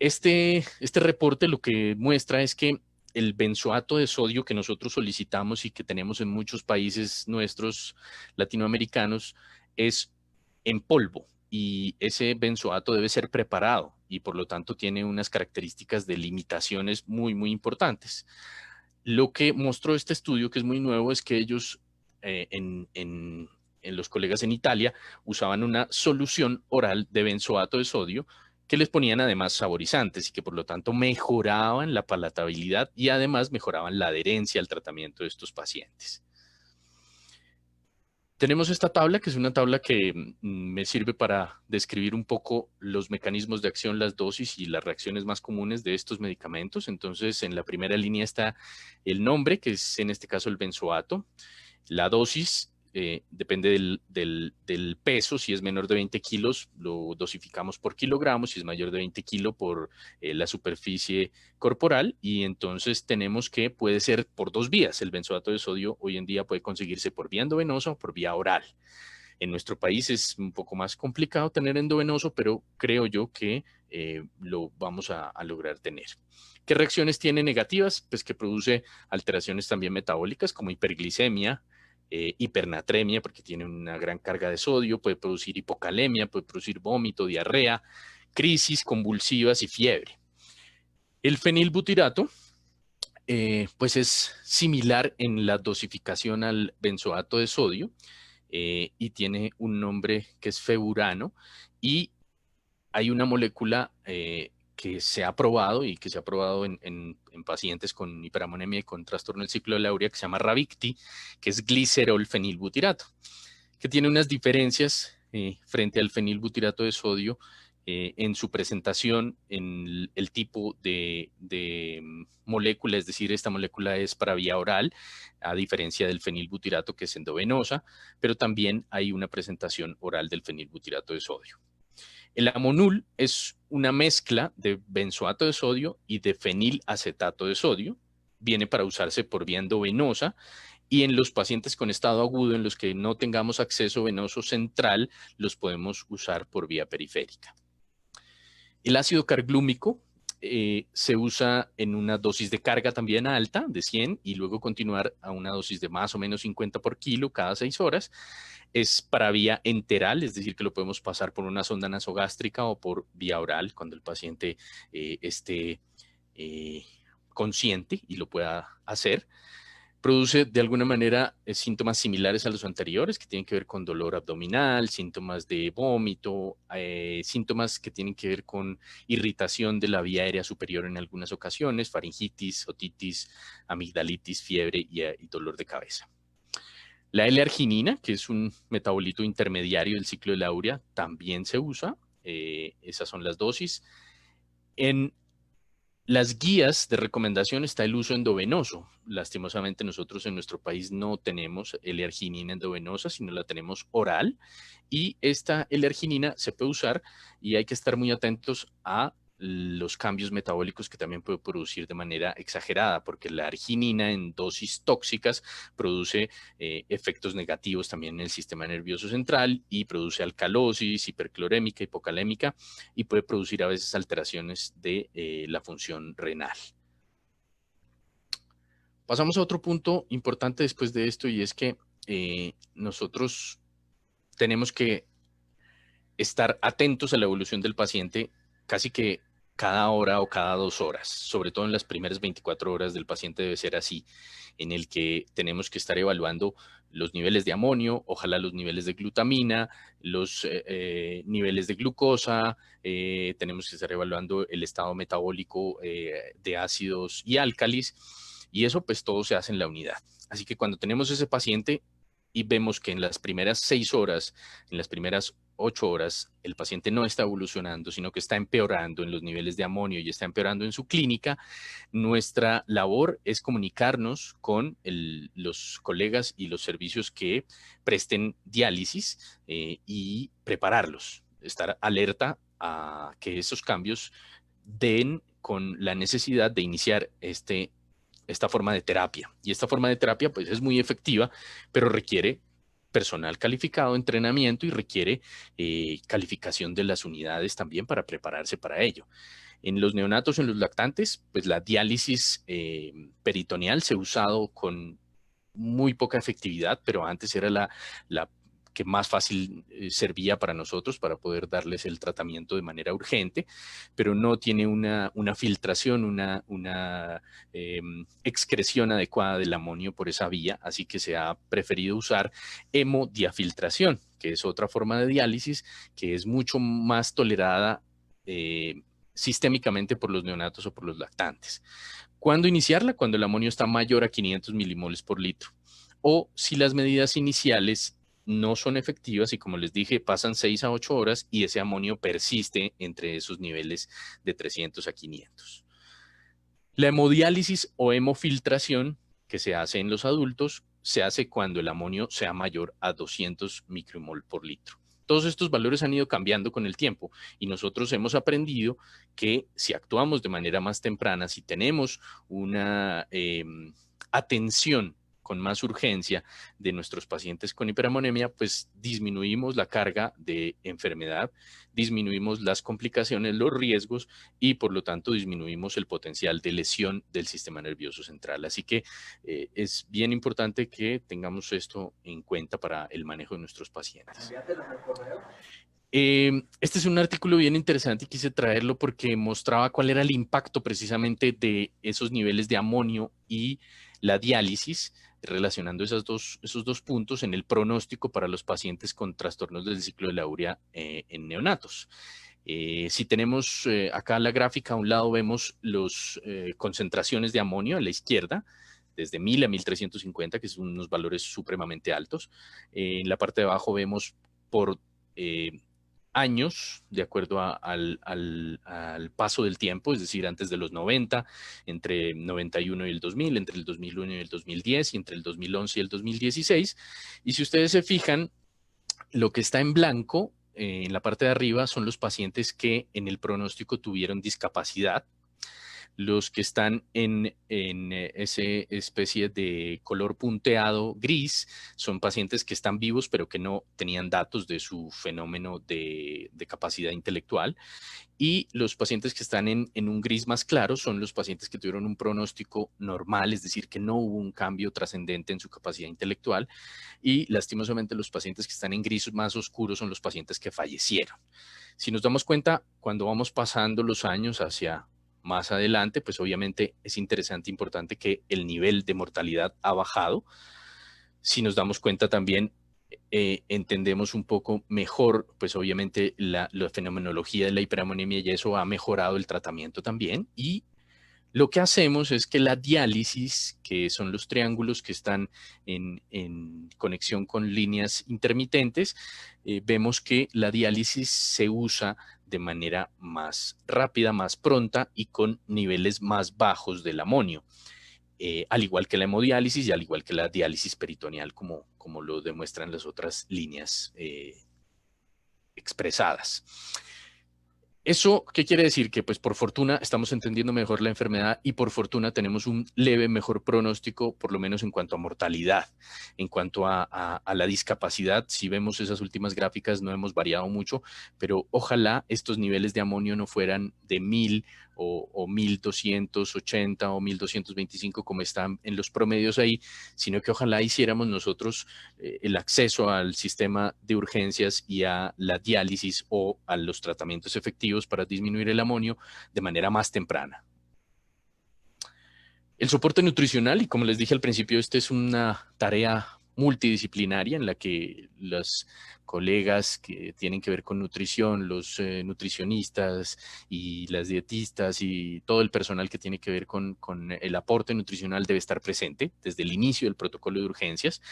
Este reporte lo que muestra es que el benzoato de sodio que nosotros solicitamos y que tenemos en muchos países nuestros latinoamericanos es en polvo, y ese benzoato debe ser preparado y por lo tanto tiene unas características de limitaciones muy, muy importantes. Lo que mostró este estudio, que es muy nuevo, es que ellos en los colegas en Italia usaban una solución oral de benzoato de sodio que les ponían además saborizantes y que por lo tanto mejoraban la palatabilidad y además mejoraban la adherencia al tratamiento de estos pacientes. Tenemos esta tabla, que es una tabla que me sirve para describir un poco los mecanismos de acción, las dosis y las reacciones más comunes de estos medicamentos. Entonces, en la primera línea está el nombre, que es en este caso el benzoato. La dosis depende del peso. Si es menor de 20 kilos, lo dosificamos por kilogramos. Si es mayor de 20 kilos, por la superficie corporal. Y entonces tenemos que puede ser por dos vías. El benzoato de sodio hoy en día puede conseguirse por vía endovenosa o por vía oral. En nuestro país es un poco más complicado tener endovenoso, pero creo yo que lo vamos a lograr tener. ¿Qué reacciones tiene negativas? Pues que produce alteraciones también metabólicas como hiperglicemia, hipernatremia, porque tiene una gran carga de sodio, puede producir hipocalemia, puede producir vómito, diarrea, crisis convulsivas y fiebre. El fenilbutirato, pues es similar en la dosificación al benzoato de sodio, y tiene un nombre que es feburano, y hay una molécula que se ha probado y que se ha probado en pacientes con hiperamonemia y con trastorno del ciclo de la urea, que se llama Ravicti, que es glicerol fenilbutirato, que tiene unas diferencias frente al fenilbutirato de sodio en su presentación, en el tipo de molécula, es decir, esta molécula es para vía oral, a diferencia del fenilbutirato que es endovenosa, pero también hay una presentación oral del fenilbutirato de sodio. El amonul es una mezcla de benzoato de sodio y de fenilacetato de sodio. Viene para usarse por vía endovenosa, y en los pacientes con estado agudo en los que no tengamos acceso venoso central, los podemos usar por vía periférica. El ácido carglúmico se usa en una dosis de carga también alta, de 100, y luego continuar a una dosis de más o menos 50 por kilo cada 6 horas. Es para vía enteral, es decir, que lo podemos pasar por una sonda nasogástrica o por vía oral cuando el paciente esté consciente y lo pueda hacer. Produce de alguna manera síntomas similares a los anteriores, que tienen que ver con dolor abdominal, síntomas de vómito, síntomas que tienen que ver con irritación de la vía aérea superior en algunas ocasiones, faringitis, otitis, amigdalitis, fiebre y dolor de cabeza. La L-arginina, que es un metabolito intermediario del ciclo de la urea, también se usa. Esas son las dosis. En las guías de recomendación está el uso endovenoso. Lastimosamente nosotros en nuestro país no tenemos L-arginina endovenosa, sino la tenemos oral. Y esta L-arginina se puede usar, y hay que estar muy atentos a los cambios metabólicos que también puede producir de manera exagerada, porque la arginina en dosis tóxicas produce efectos negativos también en el sistema nervioso central, y produce alcalosis, hiperclorémica, hipocalémica, y puede producir a veces alteraciones de la función renal. Pasamos a otro punto importante después de esto, y es que nosotros tenemos que estar atentos a la evolución del paciente casi que cada hora o cada 2 horas, sobre todo en las primeras 24 horas del paciente debe ser así, en el que tenemos que estar evaluando los niveles de amonio, ojalá los niveles de glutamina, los niveles de glucosa, tenemos que estar evaluando el estado metabólico de ácidos y álcalis, y eso pues todo se hace en la unidad. Así que cuando tenemos ese paciente y vemos que en las primeras 6 horas, en las primeras 8 horas, el paciente no está evolucionando, sino que está empeorando en los niveles de amonio y está empeorando en su clínica, nuestra labor es comunicarnos con los colegas y los servicios que presten diálisis y prepararlos, estar alerta a que esos cambios den con la necesidad de iniciar esta forma de terapia. Y esta forma de terapia pues es muy efectiva, pero requiere personal calificado, entrenamiento, y requiere calificación de las unidades también para prepararse para ello. En los neonatos, en los lactantes, pues la diálisis peritoneal se ha usado con muy poca efectividad, pero antes era la que más fácil servía para nosotros para poder darles el tratamiento de manera urgente, pero no tiene una filtración, una excreción adecuada del amonio por esa vía, así que se ha preferido usar hemodiafiltración, que es otra forma de diálisis que es mucho más tolerada sistémicamente por los neonatos o por los lactantes. ¿Cuándo iniciarla? Cuando el amonio está mayor a 500 milimoles por litro. O si las medidas iniciales no son efectivas y, como les dije, pasan 6 a 8 horas y ese amonio persiste entre esos niveles de 300 a 500. La hemodiálisis o hemofiltración que se hace en los adultos se hace cuando el amonio sea mayor a 200 micromol por litro. Todos estos valores han ido cambiando con el tiempo y nosotros hemos aprendido que si actuamos de manera más temprana, si tenemos una atención con más urgencia de nuestros pacientes con hiperamonemia, pues disminuimos la carga de enfermedad, disminuimos las complicaciones, los riesgos y por lo tanto disminuimos el potencial de lesión del sistema nervioso central. Así que es bien importante que tengamos esto en cuenta para el manejo de nuestros pacientes. Este es un artículo bien interesante y quise traerlo porque mostraba cuál era el impacto precisamente de esos niveles de amonio y la diálisis, relacionando esos dos puntos en el pronóstico para los pacientes con trastornos del ciclo de la urea en neonatos. Si tenemos acá la gráfica, a un lado vemos las concentraciones de amonio a la izquierda, desde 1000 a 1350, que son unos valores supremamente altos. En la parte de abajo vemos por años, de acuerdo al paso del tiempo, es decir, antes de los 90, entre 91 y el 2000, entre el 2001 y el 2010 y entre el 2011 y el 2016. Y si ustedes se fijan, lo que está en blanco en la parte de arriba son los pacientes que en el pronóstico tuvieron discapacidad. Los que están en esa especie de color punteado gris son pacientes que están vivos pero que no tenían datos de su fenómeno de capacidad intelectual. Y los pacientes que están en un gris más claro son los pacientes que tuvieron un pronóstico normal, es decir, que no hubo un cambio trascendente en su capacidad intelectual. Y lastimosamente los pacientes que están en gris más oscuro son los pacientes que fallecieron. Si nos damos cuenta, cuando vamos pasando los años hacia más adelante, pues obviamente es interesante, importante que el nivel de mortalidad ha bajado. Si nos damos cuenta también, entendemos un poco mejor, pues obviamente la fenomenología de la hiperamonemia y eso ha mejorado el tratamiento también. Y lo que hacemos es que la diálisis, que son los triángulos que están en conexión con líneas intermitentes, vemos que la diálisis se usa de manera más rápida, más pronta y con niveles más bajos del amonio, al igual que la hemodiálisis y al igual que la diálisis peritoneal, como lo demuestran las otras líneas expresadas. ¿Eso qué quiere decir? Que pues por fortuna estamos entendiendo mejor la enfermedad y por fortuna tenemos un leve mejor pronóstico, por lo menos en cuanto a mortalidad. En cuanto a la discapacidad, si vemos esas últimas gráficas no hemos variado mucho, pero ojalá estos niveles de amonio no fueran de 1000 o 1280 o 1225 como están en los promedios ahí, sino que ojalá hiciéramos nosotros el acceso al sistema de urgencias y a la diálisis o a los tratamientos efectivos para disminuir el amonio de manera más temprana. El soporte nutricional, y como les dije al principio, esta es una tarea multidisciplinaria en la que los colegas que tienen que ver con nutrición, los nutricionistas y las dietistas y todo el personal que tiene que ver con el aporte nutricional debe estar presente desde el inicio del protocolo de urgencias.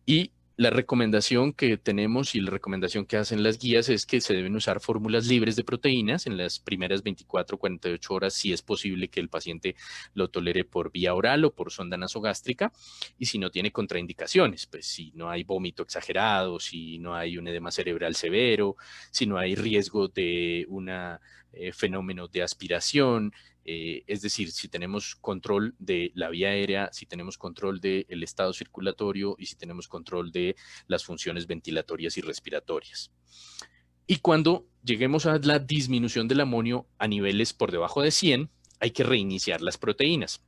Y la recomendación que tenemos y la recomendación que hacen las guías es que se deben usar fórmulas libres de proteínas en las primeras 24 o 48 horas, si es posible que el paciente lo tolere por vía oral o por sonda nasogástrica, y si no tiene contraindicaciones, pues si no hay vómito exagerado, si no hay un edema cerebral severo, si no hay riesgo de un fenómeno de aspiración, es decir, si tenemos control de la vía aérea, si tenemos control del estado circulatorio y si tenemos control de las funciones ventilatorias y respiratorias. Y cuando lleguemos a la disminución del amonio a niveles por debajo de 100, hay que reiniciar las proteínas.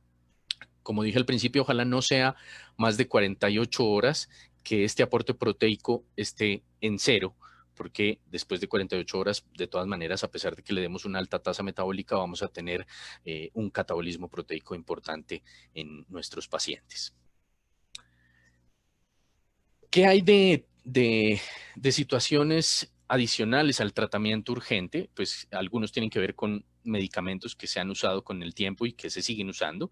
Como dije al principio, ojalá no sea más de 48 horas que este aporte proteico esté en cero, porque después de 48 horas, de todas maneras, a pesar de que le demos una alta tasa metabólica, vamos a tener un catabolismo proteico importante en nuestros pacientes. ¿Qué hay de situaciones adicionales al tratamiento urgente? Pues algunos tienen que ver con medicamentos que se han usado con el tiempo y que se siguen usando.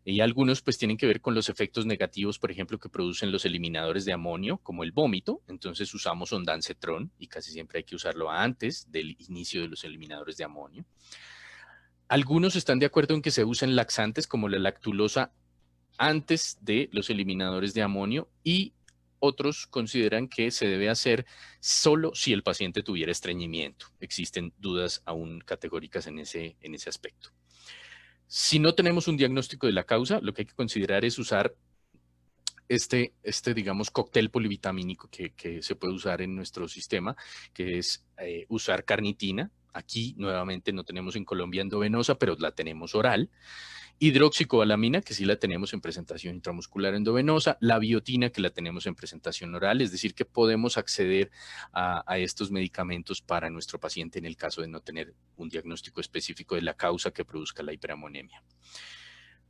Y algunos pues tienen que ver con los efectos negativos, por ejemplo, que producen los eliminadores de amonio, como el vómito. Entonces usamos ondansetron y casi siempre hay que usarlo antes del inicio de los eliminadores de amonio. Algunos están de acuerdo en que se usen laxantes como la lactulosa antes de los eliminadores de amonio y otros consideran que se debe hacer solo si el paciente tuviera estreñimiento. Existen dudas aún categóricas en ese aspecto. Si no tenemos un diagnóstico de la causa, lo que hay que considerar es usar digamos, cóctel polivitamínico que se puede usar en nuestro sistema, que es usar carnitina. Aquí nuevamente no tenemos en Colombia endovenosa, pero la tenemos oral. Hidroxicobalamina, que sí la tenemos en presentación intramuscular endovenosa, la biotina, que la tenemos en presentación oral, es decir, que podemos acceder a estos medicamentos para nuestro paciente en el caso de no tener un diagnóstico específico de la causa que produzca la hiperamonemia.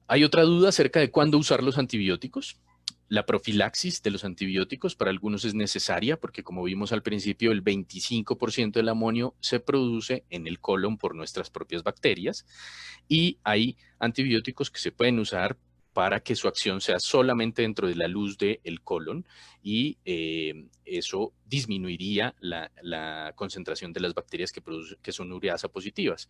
Hay otra duda acerca de cuándo usar los antibióticos. La profilaxis de los antibióticos para algunos es necesaria porque, como vimos al principio, el 25% del amonio se produce en el colon por nuestras propias bacterias y hay antibióticos que se pueden usar para que su acción sea solamente dentro de la luz del colon y eso disminuiría la concentración de las bacterias que son ureasa positivas.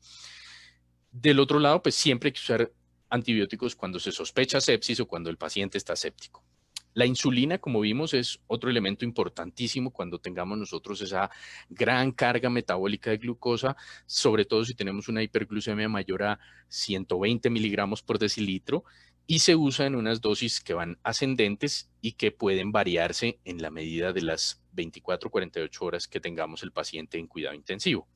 Del otro lado, pues siempre hay que usar antibióticos cuando se sospecha sepsis o cuando el paciente está séptico. La insulina, como vimos, es otro elemento importantísimo cuando tengamos nosotros esa gran carga metabólica de glucosa, sobre todo si tenemos una hiperglucemia mayor a 120 miligramos por decilitro, y se usa en unas dosis que van ascendentes y que pueden variarse en la medida de las 24-48 horas que tengamos el paciente en cuidado intensivo.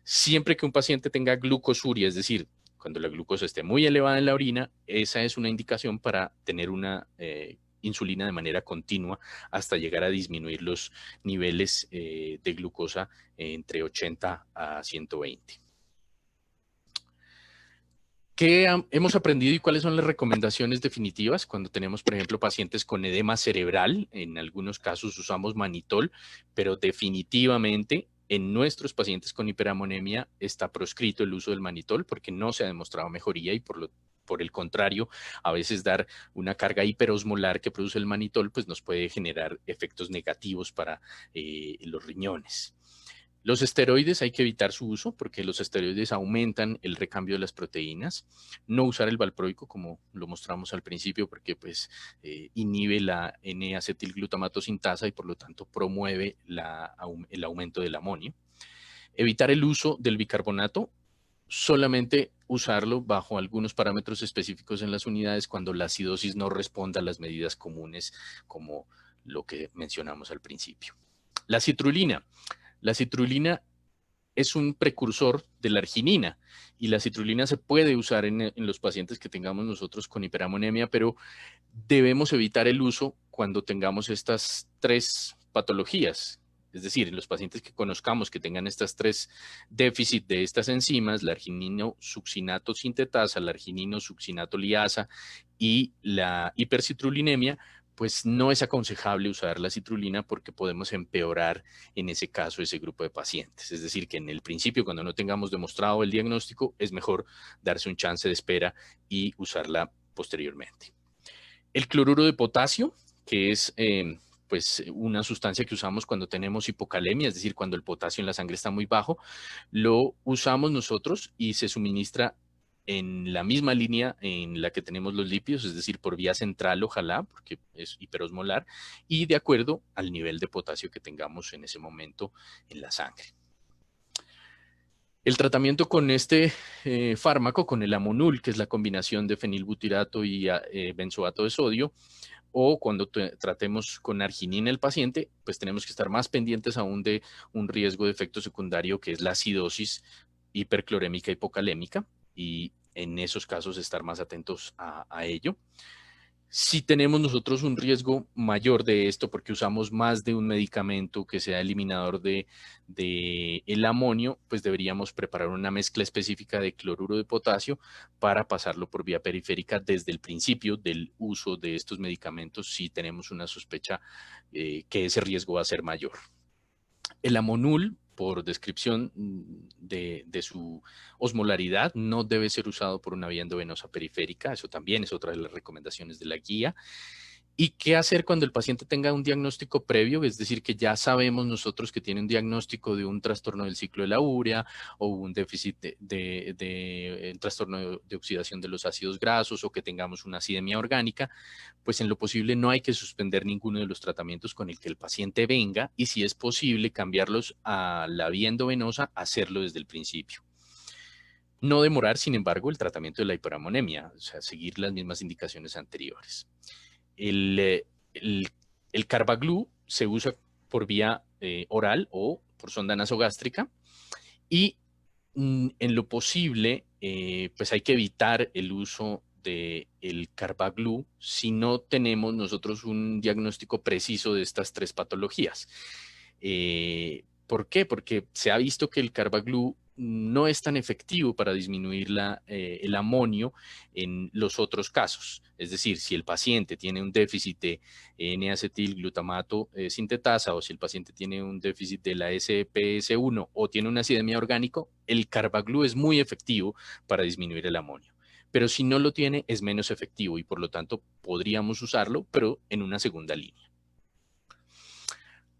Siempre que un paciente tenga glucosuria, es decir, cuando la glucosa esté muy elevada en la orina, esa es una indicación para tener una insulina de manera continua hasta llegar a disminuir los niveles de glucosa entre 80 a 120. ¿Qué hemos aprendido y cuáles son las recomendaciones definitivas cuando tenemos, por ejemplo, pacientes con edema cerebral? En algunos casos usamos manitol, pero definitivamente en nuestros pacientes con hiperamonemia está proscrito el uso del manitol porque no se ha demostrado mejoría y por el contrario, a veces dar una carga hiperosmolar que produce el manitol pues nos puede generar efectos negativos para los riñones. Los esteroides hay que evitar su uso porque los esteroides aumentan el recambio de las proteínas. No usar el valproico como lo mostramos al principio porque pues inhibe la N-acetilglutamato sintasa y por lo tanto promueve el aumento del amonio. Evitar el uso del bicarbonato, solamente usarlo bajo algunos parámetros específicos en las unidades cuando la acidosis no responda a las medidas comunes como lo que mencionamos al principio. La citrulina. La citrulina es un precursor de la arginina y la citrulina se puede usar en los pacientes que tengamos nosotros con hiperamonemia, pero debemos evitar el uso cuando tengamos estas tres patologías. Es decir, en los pacientes que conozcamos que tengan estas tres déficits de estas enzimas, la arginino-succinato sintetasa, la arginino-succinato liasa y la hipercitrullinemia, pues no es aconsejable usar la citrulina porque podemos empeorar en ese caso ese grupo de pacientes. Es decir, que en el principio, cuando no tengamos demostrado el diagnóstico, es mejor darse un chance de espera y usarla posteriormente. El cloruro de potasio, que es pues una sustancia que usamos cuando tenemos hipocalemia, es decir, cuando el potasio en la sangre está muy bajo, lo usamos nosotros y se suministra en la misma línea en la que tenemos los lípidos, es decir, por vía central, ojalá, porque es hiperosmolar, y de acuerdo al nivel de potasio que tengamos en ese momento en la sangre. El tratamiento con este fármaco, con el Amonul, que es la combinación de fenilbutirato y benzoato de sodio, o cuando tratemos con arginina el paciente, pues tenemos que estar más pendientes aún de un riesgo de efecto secundario que es la acidosis hiperclorémica hipocalémica y en esos casos estar más atentos a ello. Si tenemos nosotros un riesgo mayor de esto porque usamos más de un medicamento que sea eliminador de el amonio, pues deberíamos preparar una mezcla específica de cloruro de potasio para pasarlo por vía periférica desde el principio del uso de estos medicamentos si tenemos una sospecha que ese riesgo va a ser mayor. El Amonul por descripción de su osmolaridad, no debe ser usado por una vía endovenosa periférica. Eso también es otra de las recomendaciones de la guía. ¿Y qué hacer cuando el paciente tenga un diagnóstico previo? Es decir, que ya sabemos nosotros que tiene un diagnóstico de un trastorno del ciclo de la urea o un déficit de trastorno de oxidación de los ácidos grasos o que tengamos una acidemia orgánica, pues en lo posible no hay que suspender ninguno de los tratamientos con el que el paciente venga y si es posible cambiarlos a la vía endovenosa, hacerlo desde el principio. No demorar, sin embargo, el tratamiento de la hiperamonemia, o sea, seguir las mismas indicaciones anteriores. El Carbaglu se usa por vía oral o por sonda nasogástrica y en lo posible, pues hay que evitar el uso del Carbaglu si no tenemos nosotros un diagnóstico preciso de estas tres patologías. ¿Por qué? Porque se ha visto que el Carbaglu no es tan efectivo para disminuir el amonio en los otros casos. Es decir, si el paciente tiene un déficit de N-acetilglutamato sintetasa o si el paciente tiene un déficit de la SPS1 o tiene una acidemia orgánico, el Carbaglu es muy efectivo para disminuir el amonio. Pero si no lo tiene, es menos efectivo y por lo tanto podríamos usarlo, pero en una segunda línea.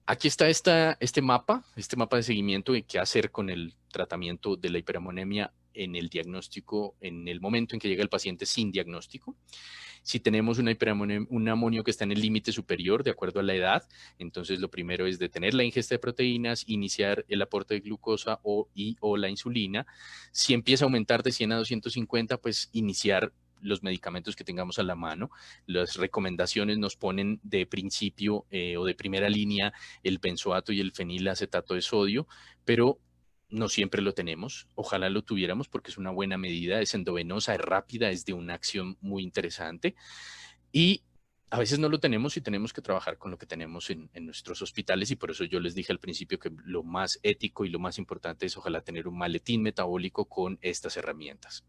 Aquí está este mapa de seguimiento de qué hacer con el tratamiento de la hiperamonemia en el diagnóstico, en el momento en que llega el paciente sin diagnóstico. Si tenemos un amonio que está en el límite superior, de acuerdo a la edad, entonces lo primero es detener la ingesta de proteínas, iniciar el aporte de glucosa o la insulina. Si empieza a aumentar de 100 a 250, pues iniciar los medicamentos que tengamos a la mano. Las recomendaciones nos ponen de principio o de primera línea el benzoato y el fenilacetato de sodio, pero no siempre lo tenemos. Ojalá lo tuviéramos porque es una buena medida, es endovenosa, es rápida, es de una acción muy interesante. Y a veces no lo tenemos y tenemos que trabajar con lo que tenemos en nuestros hospitales y por eso yo les dije al principio que lo más ético y lo más importante es ojalá tener un maletín metabólico con estas herramientas.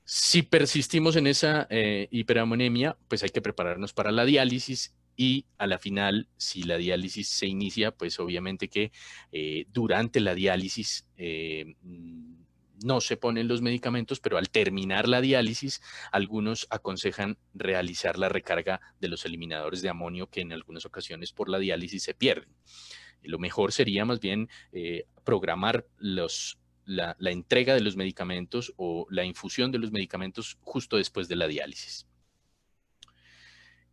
Si persistimos en esa hiperamonemia, pues hay que prepararnos para la diálisis y a la final, si la diálisis se inicia, pues obviamente que durante la diálisis no se ponen los medicamentos, pero al terminar la diálisis, algunos aconsejan realizar la recarga de los eliminadores de amonio que en algunas ocasiones por la diálisis se pierden. Lo mejor sería más bien programar la entrega de los medicamentos o la infusión de los medicamentos justo después de la diálisis.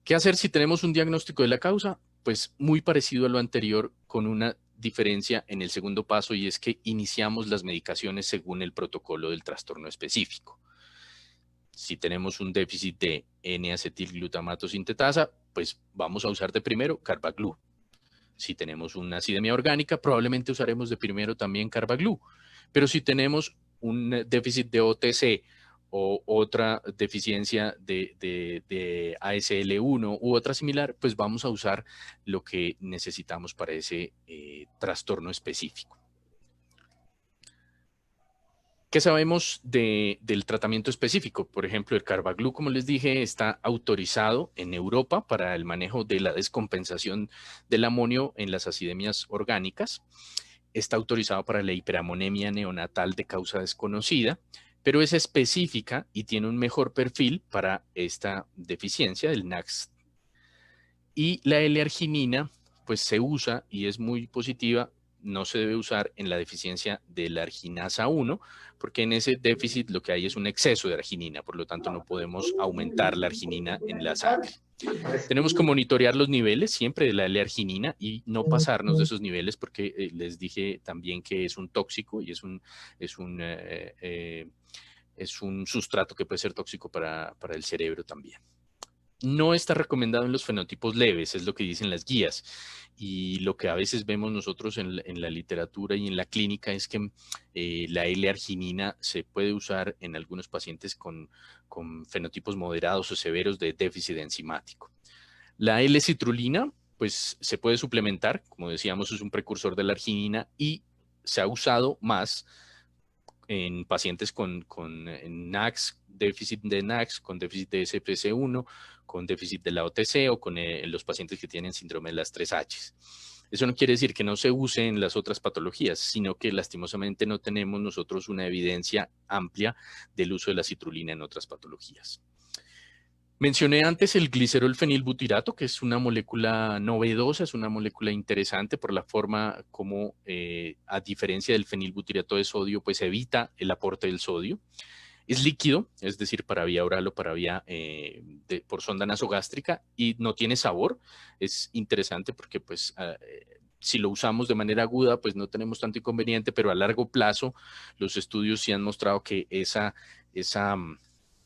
¿Qué hacer si tenemos un diagnóstico de la causa? Pues muy parecido a lo anterior, con una diferencia en el segundo paso y es que iniciamos las medicaciones según el protocolo del trastorno específico. Si tenemos un déficit de N-acetilglutamato sintetasa, pues vamos a usar de primero Carbaglu. Si tenemos una acidemia orgánica, probablemente usaremos de primero también Carbaglu. Pero si tenemos un déficit de OTC o otra deficiencia de ASL1 u otra similar, pues vamos a usar lo que necesitamos para ese trastorno específico. ¿Qué sabemos del tratamiento específico? Por ejemplo, el Carbaglu, como les dije, está autorizado en Europa para el manejo de la descompensación del amonio en las acidemias orgánicas. Está autorizado para la hiperamonemia neonatal de causa desconocida, pero es específica y tiene un mejor perfil para esta deficiencia del NAX. Y la L-arginina, pues se usa y es muy positiva, no se debe usar en la deficiencia de la arginasa 1, porque en ese déficit lo que hay es un exceso de arginina, por lo tanto no podemos aumentar la arginina en la sangre. Tenemos que monitorear los niveles siempre de la L-arginina y no pasarnos de esos niveles porque les dije también que es un tóxico y es un sustrato que puede ser tóxico para el cerebro también. No está recomendado en los fenotipos leves, es lo que dicen las guías. Y lo que a veces vemos nosotros en la literatura y en la clínica es que la L-arginina se puede usar en algunos pacientes con fenotipos moderados o severos de déficit enzimático. La L-citrulina, pues se puede suplementar, como decíamos, es un precursor de la arginina y se ha usado más en pacientes con NAX, déficit de NAX, con déficit de SPC1, con déficit de la OTC o con los pacientes que tienen síndrome de las 3H. Eso no quiere decir que no se use en las otras patologías, sino que lastimosamente no tenemos nosotros una evidencia amplia del uso de la citrulina en otras patologías. Mencioné antes el glicerol fenilbutirato, que es una molécula novedosa, es una molécula interesante por la forma como, a diferencia del fenilbutirato de sodio, pues evita el aporte del sodio. Es líquido, es decir, para vía oral o para vía por sonda nasogástrica, y no tiene sabor. Es interesante porque pues si lo usamos de manera aguda, pues no tenemos tanto inconveniente, pero a largo plazo los estudios sí han mostrado que esa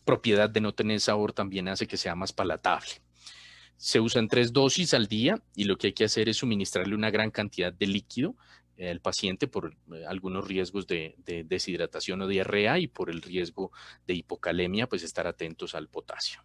propiedad de no tener sabor también hace que sea más palatable. Se usa en 3 dosis al día y lo que hay que hacer es suministrarle una gran cantidad de líquido al paciente por algunos riesgos de deshidratación o diarrea y por el riesgo de hipocalemia, pues estar atentos al potasio.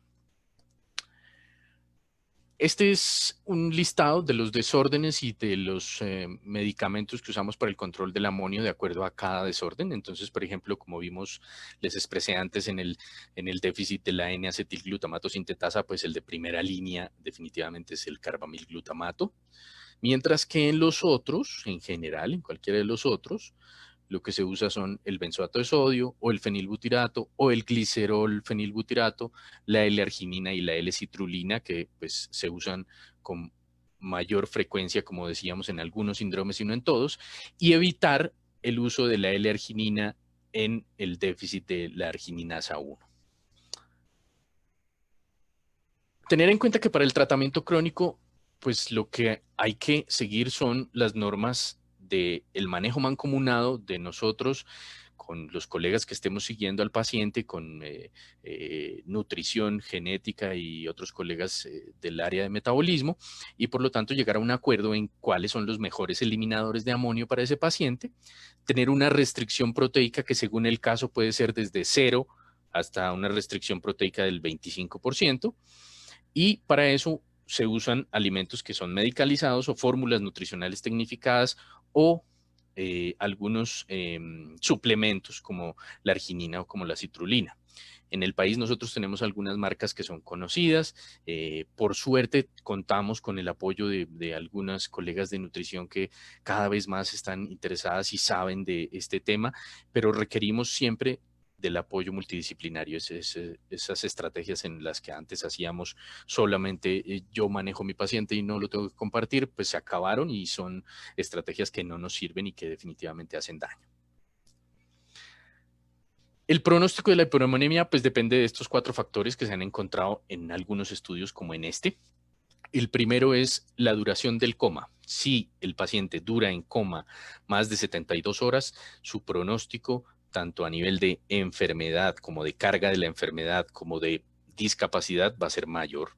Este es un listado de los desórdenes y de los medicamentos que usamos para el control del amonio de acuerdo a cada desorden. Entonces, por ejemplo, como vimos, les expresé antes en el déficit de la N-acetilglutamato sintetasa, pues el de primera línea definitivamente es el carbamilglutamato. Mientras que en los otros, en general, en cualquiera de los otros, lo que se usa son el benzoato de sodio o el fenilbutirato o el glicerol fenilbutirato, la L-arginina y la L-citrulina, que pues se usan con mayor frecuencia, como decíamos, en algunos síndromes y no en todos, y evitar el uso de la L-arginina en el déficit de la argininasa 1. Tener en cuenta que para el tratamiento crónico, pues lo que hay que seguir son las normas del manejo mancomunado de nosotros con los colegas que estemos siguiendo al paciente, con nutrición, genética y otros colegas del área de metabolismo, y por lo tanto llegar a un acuerdo en cuáles son los mejores eliminadores de amonio para ese paciente, tener una restricción proteica que según el caso puede ser desde 0 hasta una restricción proteica del 25%, y para eso se usan alimentos que son medicalizados o fórmulas nutricionales tecnificadas o algunos suplementos como la arginina o como la citrulina. En el país nosotros tenemos algunas marcas que son conocidas. Por suerte contamos con el apoyo de algunas colegas de nutrición que cada vez más están interesadas y saben de este tema, pero requerimos siempre del apoyo multidisciplinario, esas estrategias en las que antes hacíamos solamente yo manejo mi paciente y no lo tengo que compartir, pues se acabaron y son estrategias que no nos sirven y que definitivamente hacen daño. El pronóstico de la hiponatremia pues depende de estos 4 factores que se han encontrado en algunos estudios como en este. El primero es la duración del coma. Si el paciente dura en coma más de 72 horas, su pronóstico, tanto a nivel de enfermedad como de carga de la enfermedad como de discapacidad, va a ser mayor.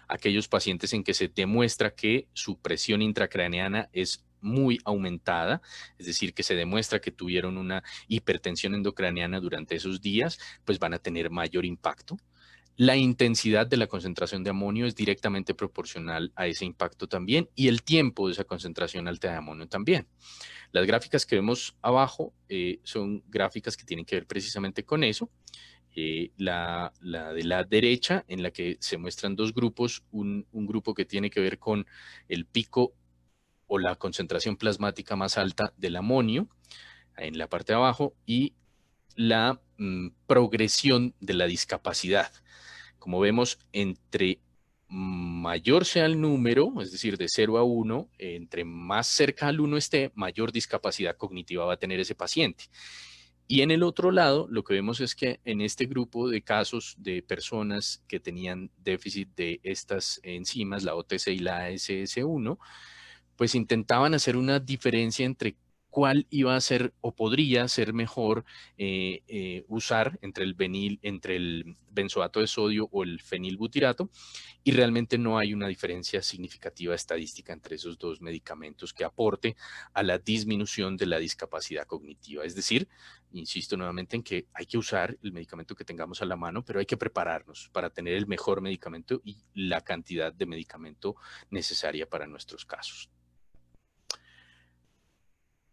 Aquellos pacientes en que se demuestra que su presión intracraneana es muy aumentada, es decir, que se demuestra que tuvieron una hipertensión endocraneana durante esos días, pues van a tener mayor impacto. La intensidad de la concentración de amonio es directamente proporcional a ese impacto también y el tiempo de esa concentración alta de amonio también. Las gráficas que vemos abajo son gráficas que tienen que ver precisamente con eso. La de la derecha, en la que se muestran 2 grupos, un grupo que tiene que ver con el pico o la concentración plasmática más alta del amonio en la parte de abajo y la progresión de la discapacidad. Como vemos, entre mayor sea el número, es decir, de 0 a 1, entre más cerca al 1 esté, mayor discapacidad cognitiva va a tener ese paciente. Y en el otro lado, lo que vemos es que en este grupo de casos de personas que tenían déficit de estas enzimas, la OTC y la ASS1, pues intentaban hacer una diferencia entre cuál iba a ser o podría ser mejor usar entre el benzoato de sodio o el fenilbutirato, y realmente no hay una diferencia significativa estadística entre esos 2 medicamentos que aporte a la disminución de la discapacidad cognitiva. Es decir, insisto nuevamente en que hay que usar el medicamento que tengamos a la mano, pero hay que prepararnos para tener el mejor medicamento y la cantidad de medicamento necesaria para nuestros casos.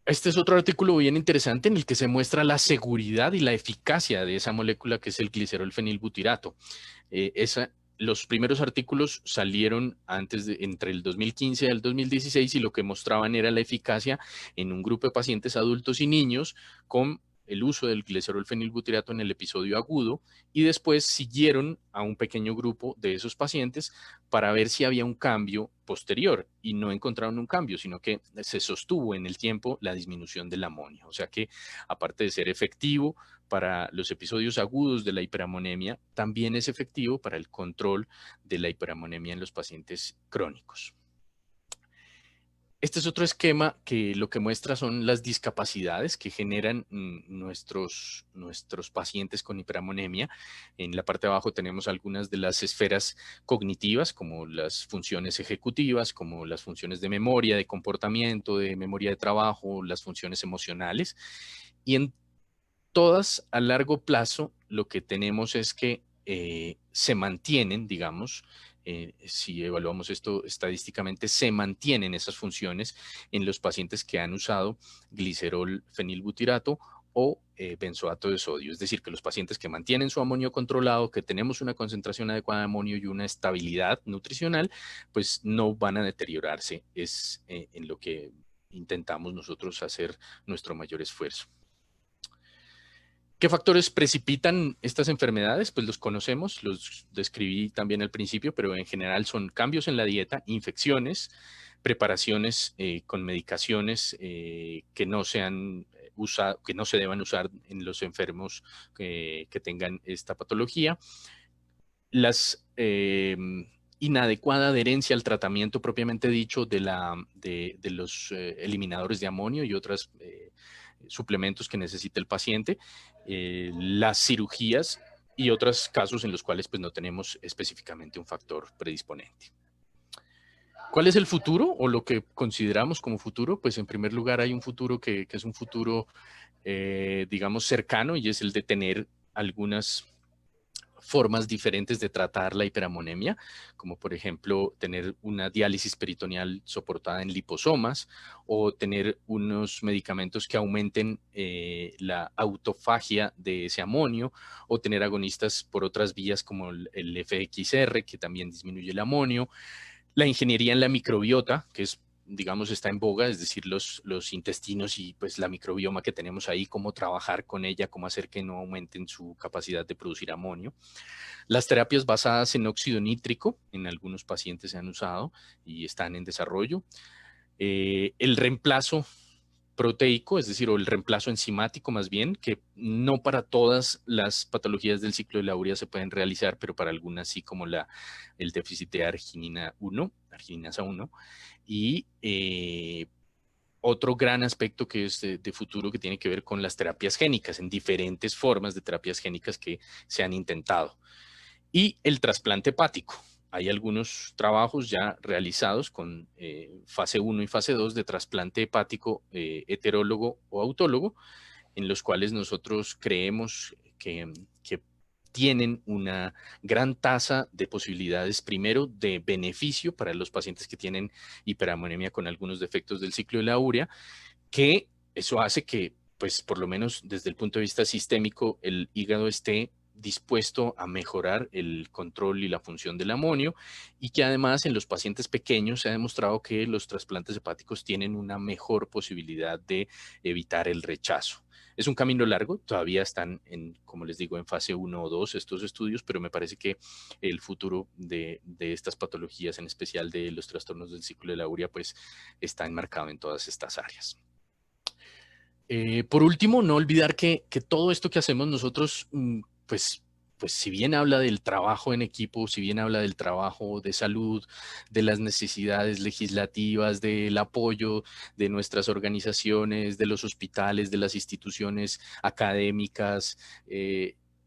Este es otro artículo bien interesante en el que se muestra la seguridad y la eficacia de esa molécula que es el glicerol fenilbutirato. Esa los primeros artículos salieron entre el 2015 y el 2016 y lo que mostraban era la eficacia en un grupo de pacientes adultos y niños con el uso del glicerol fenilbutirato en el episodio agudo y después siguieron a un pequeño grupo de esos pacientes para ver si había un cambio posterior y no encontraron un cambio, sino que se sostuvo en el tiempo la disminución del amonio. O sea que aparte de ser efectivo para los episodios agudos de la hiperamonemia, también es efectivo para el control de la hiperamonemia en los pacientes crónicos. Este es otro esquema que lo que muestra son las discapacidades que generan nuestros pacientes con hiperamonemia. En la parte de abajo tenemos algunas de las esferas cognitivas, como las funciones ejecutivas, como las funciones de memoria, de comportamiento, de memoria de trabajo, las funciones emocionales. Y en todas a largo plazo lo que tenemos es que se mantienen, digamos, si evaluamos esto estadísticamente, se mantienen esas funciones en los pacientes que han usado glicerol fenilbutirato o benzoato de sodio. Es decir, que los pacientes que mantienen su amonio controlado, que tenemos una concentración adecuada de amonio y una estabilidad nutricional, pues no van a deteriorarse. Es en lo que intentamos nosotros hacer nuestro mayor esfuerzo. ¿Qué factores precipitan estas enfermedades? Pues los conocemos, los describí también al principio, pero en general son cambios en la dieta, infecciones, preparaciones con medicaciones que no sean que no se deban usar en los enfermos que tengan esta patología, las inadecuada adherencia al tratamiento propiamente dicho de los eliminadores de amonio y otros suplementos que necesita el paciente, las cirugías y otros casos en los cuales pues, no tenemos específicamente un factor predisponente. ¿Cuál es el futuro o lo que consideramos como futuro? Pues en primer lugar hay un futuro que es un futuro, digamos, cercano y es el de tener algunas formas diferentes de tratar la hiperamonemia, como por ejemplo tener una diálisis peritoneal soportada en liposomas o tener unos medicamentos que aumenten la autofagia de ese amonio o tener agonistas por otras vías como el FXR, que también disminuye el amonio. La ingeniería en la microbiota, que es, digamos, está en boga, es decir, los intestinos y pues la microbioma que tenemos ahí, cómo trabajar con ella, cómo hacer que no aumenten su capacidad de producir amonio. Las terapias basadas en óxido nítrico, en algunos pacientes se han usado y están en desarrollo. El reemplazo proteico, es decir, o el reemplazo enzimático más bien, que no para todas las patologías del ciclo de la urea se pueden realizar, pero para algunas sí, como el déficit de arginasa 1. Y otro gran aspecto que es de futuro que tiene que ver con las terapias génicas, en diferentes formas de terapias génicas que se han intentado. Y el trasplante hepático. Hay algunos trabajos ya realizados con fase 1 y fase 2 de trasplante hepático heterólogo o autólogo, en los cuales nosotros creemos que tienen una gran tasa de posibilidades, primero, de beneficio para los pacientes que tienen hiperamonemia con algunos defectos del ciclo de la urea, que eso hace que, pues, por lo menos desde el punto de vista sistémico, el hígado esté dispuesto a mejorar el control y la función del amonio y que además en los pacientes pequeños se ha demostrado que los trasplantes hepáticos tienen una mejor posibilidad de evitar el rechazo. Es un camino largo, todavía están como les digo, en fase 1 o 2 estos estudios, pero me parece que el futuro de estas patologías, en especial de los trastornos del ciclo de la urea, pues está enmarcado en todas estas áreas. Por último, no olvidar que todo esto que hacemos nosotros, pues si bien habla del trabajo en equipo, si bien habla del trabajo de salud, de las necesidades legislativas, del apoyo de nuestras organizaciones, de los hospitales, de las instituciones académicas,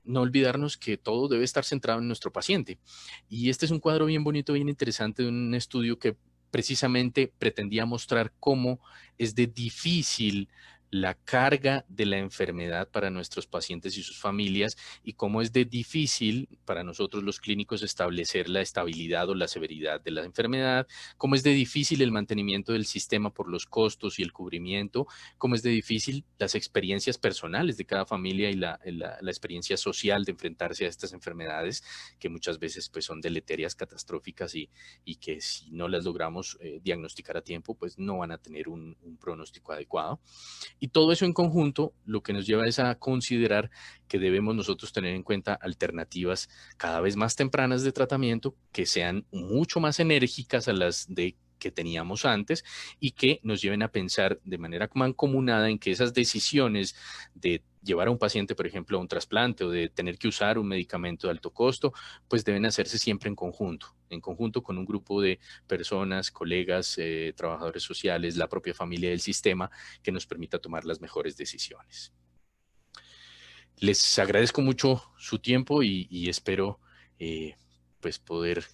no olvidarnos que todo debe estar centrado en nuestro paciente. Y este es un cuadro bien bonito, bien interesante de un estudio que precisamente pretendía mostrar cómo es de difícil la carga de la enfermedad para nuestros pacientes y sus familias y cómo es de difícil para nosotros los clínicos establecer la estabilidad o la severidad de la enfermedad, cómo es de difícil el mantenimiento del sistema por los costos y el cubrimiento, cómo es de difícil las experiencias personales de cada familia y la experiencia social de enfrentarse a estas enfermedades que muchas veces pues son deleterias, catastróficas y que si no las logramos diagnosticar a tiempo pues no van a tener un pronóstico adecuado. Y todo eso en conjunto lo que nos lleva es a considerar que debemos nosotros tener en cuenta alternativas cada vez más tempranas de tratamiento que sean mucho más enérgicas a las de que teníamos antes y que nos lleven a pensar de manera mancomunada en que esas decisiones de llevar a un paciente, por ejemplo, a un trasplante o de tener que usar un medicamento de alto costo, pues deben hacerse siempre en conjunto con un grupo de personas, colegas, trabajadores sociales, la propia familia del sistema, que nos permita tomar las mejores decisiones. Les agradezco mucho su tiempo y espero pues poder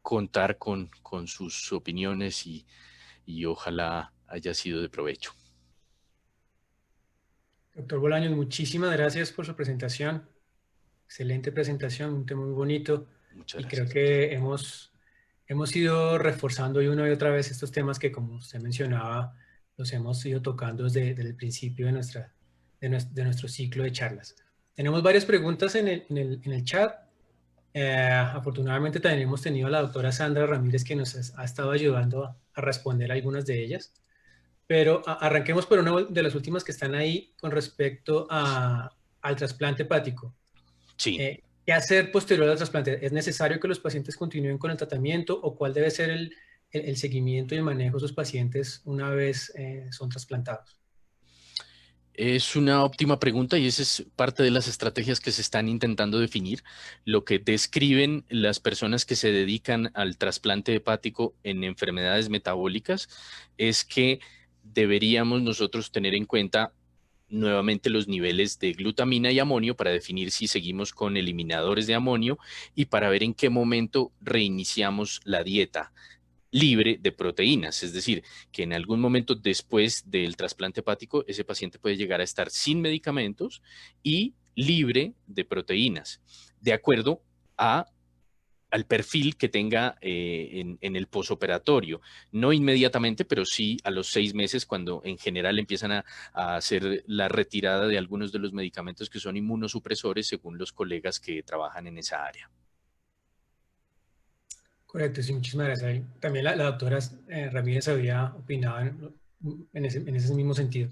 contar con sus opiniones y ojalá haya sido de provecho. Doctor Bolaños, muchísimas gracias por su presentación. Excelente presentación, un tema muy bonito Muchas y creo gracias, doctor. que hemos ido reforzando y una y otra vez estos temas que, como usted mencionaba, los hemos ido tocando desde el principio de nuestro ciclo de charlas. Tenemos varias preguntas en el chat. Afortunadamente también hemos tenido a la doctora Sandra Ramírez que nos ha estado ayudando a responder algunas de ellas. Pero arranquemos por una de las últimas que están ahí con respecto al trasplante hepático. Sí. ¿Qué hacer posterior al trasplante? ¿Es necesario que los pacientes continúen con el tratamiento o cuál debe ser el seguimiento y el manejo de sus pacientes una vez son trasplantados? Es una óptima pregunta y esa es parte de las estrategias que se están intentando definir. Lo que describen las personas que se dedican al trasplante hepático en enfermedades metabólicas es que deberíamos nosotros tener en cuenta nuevamente los niveles de glutamina y amonio para definir si seguimos con eliminadores de amonio y para ver en qué momento reiniciamos la dieta libre de proteínas, es decir, que en algún momento después del trasplante hepático ese paciente puede llegar a estar sin medicamentos y libre de proteínas, de acuerdo a al perfil que tenga en el posoperatorio. No inmediatamente, pero sí a los 6 meses, cuando en general empiezan a hacer la retirada de algunos de los medicamentos que son inmunosupresores, según los colegas que trabajan en esa área. Correcto, sí, muchísimas gracias. También la doctora Ramírez había opinado en ese mismo sentido.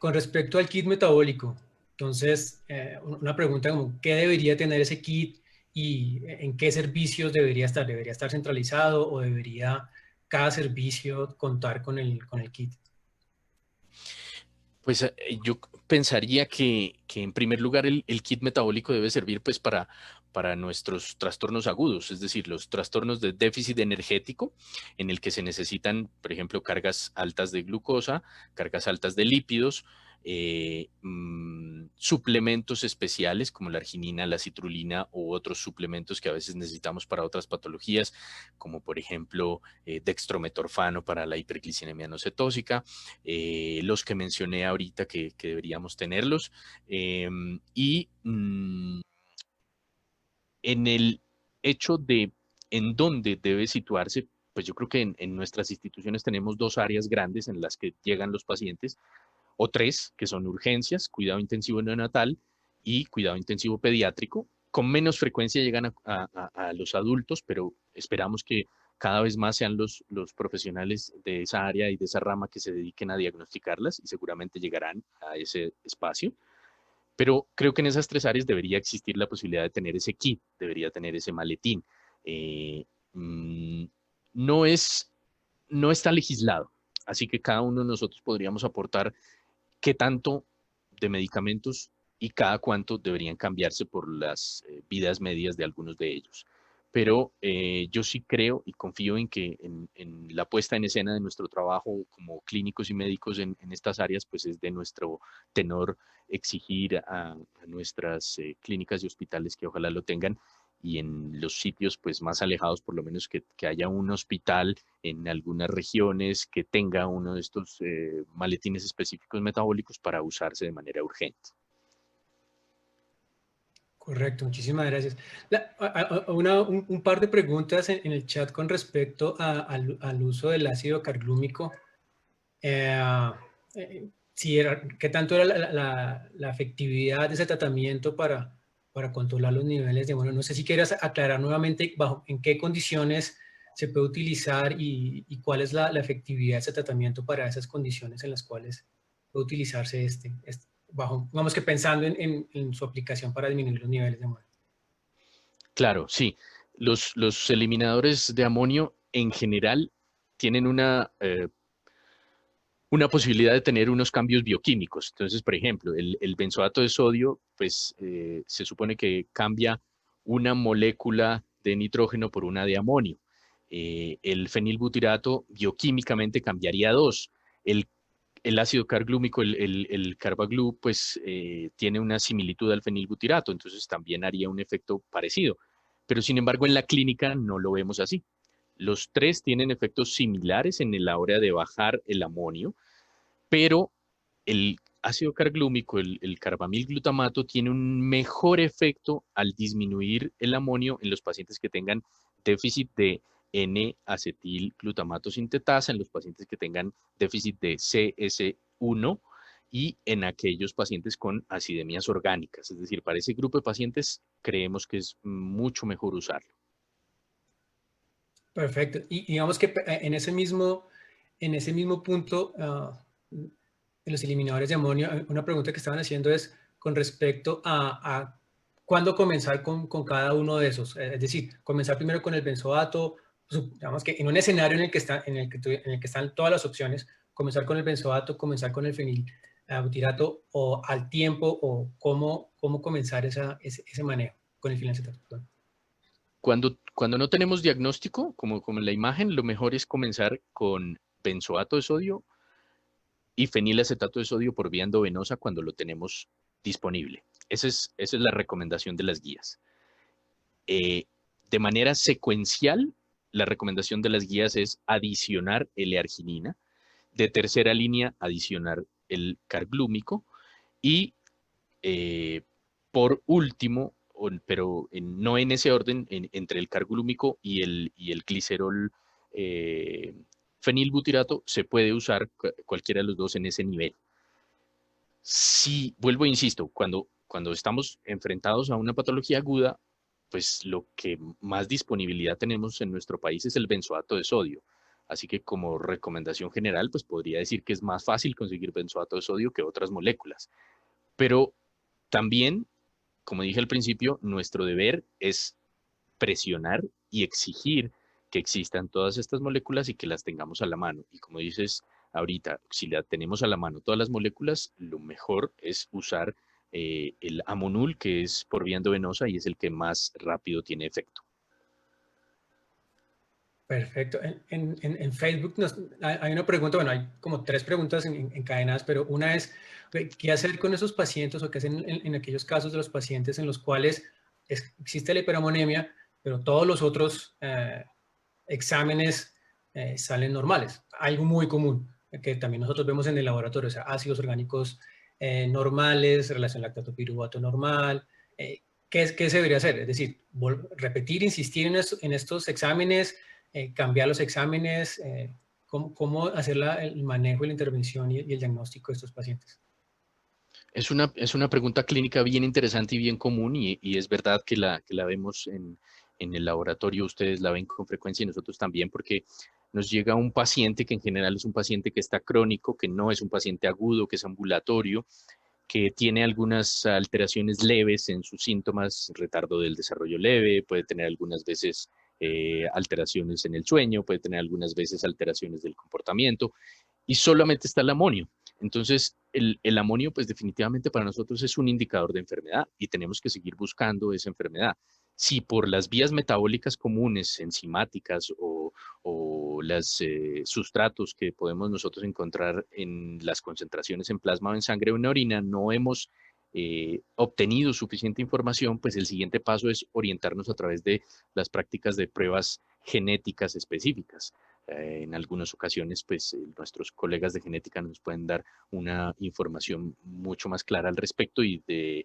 Con respecto al kit metabólico, entonces, una pregunta como, ¿qué debería tener ese kit y en qué servicios debería estar? ¿Debería estar centralizado o debería cada servicio contar con el kit? Pues yo pensaría que en primer lugar el kit metabólico debe servir pues para nuestros trastornos agudos, es decir, los trastornos de déficit energético en el que se necesitan, por ejemplo, cargas altas de glucosa, cargas altas de lípidos, suplementos especiales como la arginina, la citrulina u otros suplementos que a veces necesitamos para otras patologías, como por ejemplo dextrometorfano para la hiperglicemia no cetósica, los que mencioné ahorita que deberíamos tenerlos. Y en el hecho de en dónde debe situarse, pues yo creo que en nuestras instituciones tenemos dos áreas grandes en las que llegan los pacientes, o tres, que son urgencias, cuidado intensivo neonatal y cuidado intensivo pediátrico. Con menos frecuencia llegan a los adultos, pero esperamos que cada vez más sean los profesionales de esa área y de esa rama que se dediquen a diagnosticarlas y seguramente llegarán a ese espacio. Pero creo que en esas tres áreas debería existir la posibilidad de tener ese kit, debería tener ese maletín. Eh, mm, no es, no está legislado, así que cada uno de nosotros podríamos aportar qué tanto de medicamentos y cada cuánto deberían cambiarse por las vidas medias de algunos de ellos. Pero yo sí creo y confío en que en la puesta en escena de nuestro trabajo como clínicos y médicos en estas áreas, pues es de nuestro tenor exigir a nuestras clínicas y hospitales que ojalá lo tengan y en los sitios pues más alejados, por lo menos que haya un hospital en algunas regiones que tenga uno de estos maletines específicos metabólicos para usarse de manera urgente. Correcto, muchísimas gracias. Un par de preguntas en el chat con respecto al uso del ácido carglúmico. ¿Qué tanto era la efectividad de ese tratamiento para controlar los niveles de amonio? No sé si quieras aclarar nuevamente en qué condiciones se puede utilizar y cuál es la efectividad de ese tratamiento para esas condiciones en las cuales puede utilizarse digamos que pensando en su aplicación para disminuir los niveles de amonio. Claro, sí. Los eliminadores de amonio en general tienen una posibilidad de tener unos cambios bioquímicos. Entonces, por ejemplo, el benzoato de sodio, pues se supone que cambia una molécula de nitrógeno por una de amonio. El fenilbutirato bioquímicamente cambiaría dos. El, el ácido carglúmico, el carbaglu, pues tiene una similitud al fenilbutirato, entonces también haría un efecto parecido. Pero sin embargo, en la clínica no lo vemos así. Los tres tienen efectos similares en la hora de bajar el amonio, pero el ácido carglúmico, el carbamilglutamato, tiene un mejor efecto al disminuir el amonio en los pacientes que tengan déficit de N-acetilglutamato sintetasa, en los pacientes que tengan déficit de CS1 y en aquellos pacientes con acidemias orgánicas. Es decir, para ese grupo de pacientes creemos que es mucho mejor usarlo. Perfecto. Y digamos que en ese mismo punto, en los eliminadores de amonio, una pregunta que estaban haciendo es con respecto a cuándo comenzar con cada uno de esos. Es decir, comenzar primero con el benzoato, digamos que en un escenario en el que están todas las opciones, comenzar con el benzoato, comenzar con el fenilbutirato, o al tiempo, o cómo comenzar ese manejo con el filancetato. Cuando no tenemos diagnóstico, como en la imagen, lo mejor es comenzar con benzoato de sodio y fenilacetato de sodio por vía endovenosa cuando lo tenemos disponible. Esa es la recomendación de las guías. De manera secuencial, la recomendación de las guías es adicionar L-arginina, de tercera línea adicionar el carglúmico y por último, pero no en ese orden, entre el carglúmico y el glicerol fenilbutirato, se puede usar cualquiera de los dos en ese nivel. Si, vuelvo e insisto, cuando estamos enfrentados a una patología aguda, pues lo que más disponibilidad tenemos en nuestro país es el benzoato de sodio. Así que como recomendación general, pues podría decir que es más fácil conseguir benzoato de sodio que otras moléculas. Pero también, como dije al principio, nuestro deber es presionar y exigir que existan todas estas moléculas y que las tengamos a la mano. Y como dices ahorita, si la tenemos a la mano todas las moléculas, lo mejor es usar el Amonul, que es por vía endovenosa y es el que más rápido tiene efecto. Perfecto. En Facebook hay una pregunta, bueno, hay como tres preguntas encadenadas, pero una es, ¿qué hacer con esos pacientes o qué hacer en aquellos casos de los pacientes en los cuales existe la hiperamonemia, pero todos los otros exámenes salen normales? Algo muy común, que también nosotros vemos en el laboratorio, o sea, ácidos orgánicos normales, relación lactato-piruvato normal. ¿Qué se debería hacer? Es decir, repetir, insistir en estos exámenes, cambiar los exámenes, cómo hacer el manejo y la intervención y el diagnóstico de estos pacientes. Es una pregunta clínica bien interesante y bien común y es verdad que la vemos en el laboratorio, ustedes la ven con frecuencia y nosotros también, porque nos llega un paciente que en general es un paciente que está crónico, que no es un paciente agudo, que es ambulatorio, que tiene algunas alteraciones leves en sus síntomas, retardo del desarrollo leve, puede tener algunas veces alteraciones en el sueño, puede tener algunas veces alteraciones del comportamiento y solamente está el amonio. Entonces, el amonio, pues definitivamente para nosotros es un indicador de enfermedad y tenemos que seguir buscando esa enfermedad. Si por las vías metabólicas comunes, enzimáticas o los sustratos que podemos nosotros encontrar en las concentraciones en plasma o en sangre o en orina, no hemos obtenido suficiente información, pues el siguiente paso es orientarnos a través de las prácticas de pruebas genéticas específicas. En algunas ocasiones, pues nuestros colegas de genética nos pueden dar una información mucho más clara al respecto y de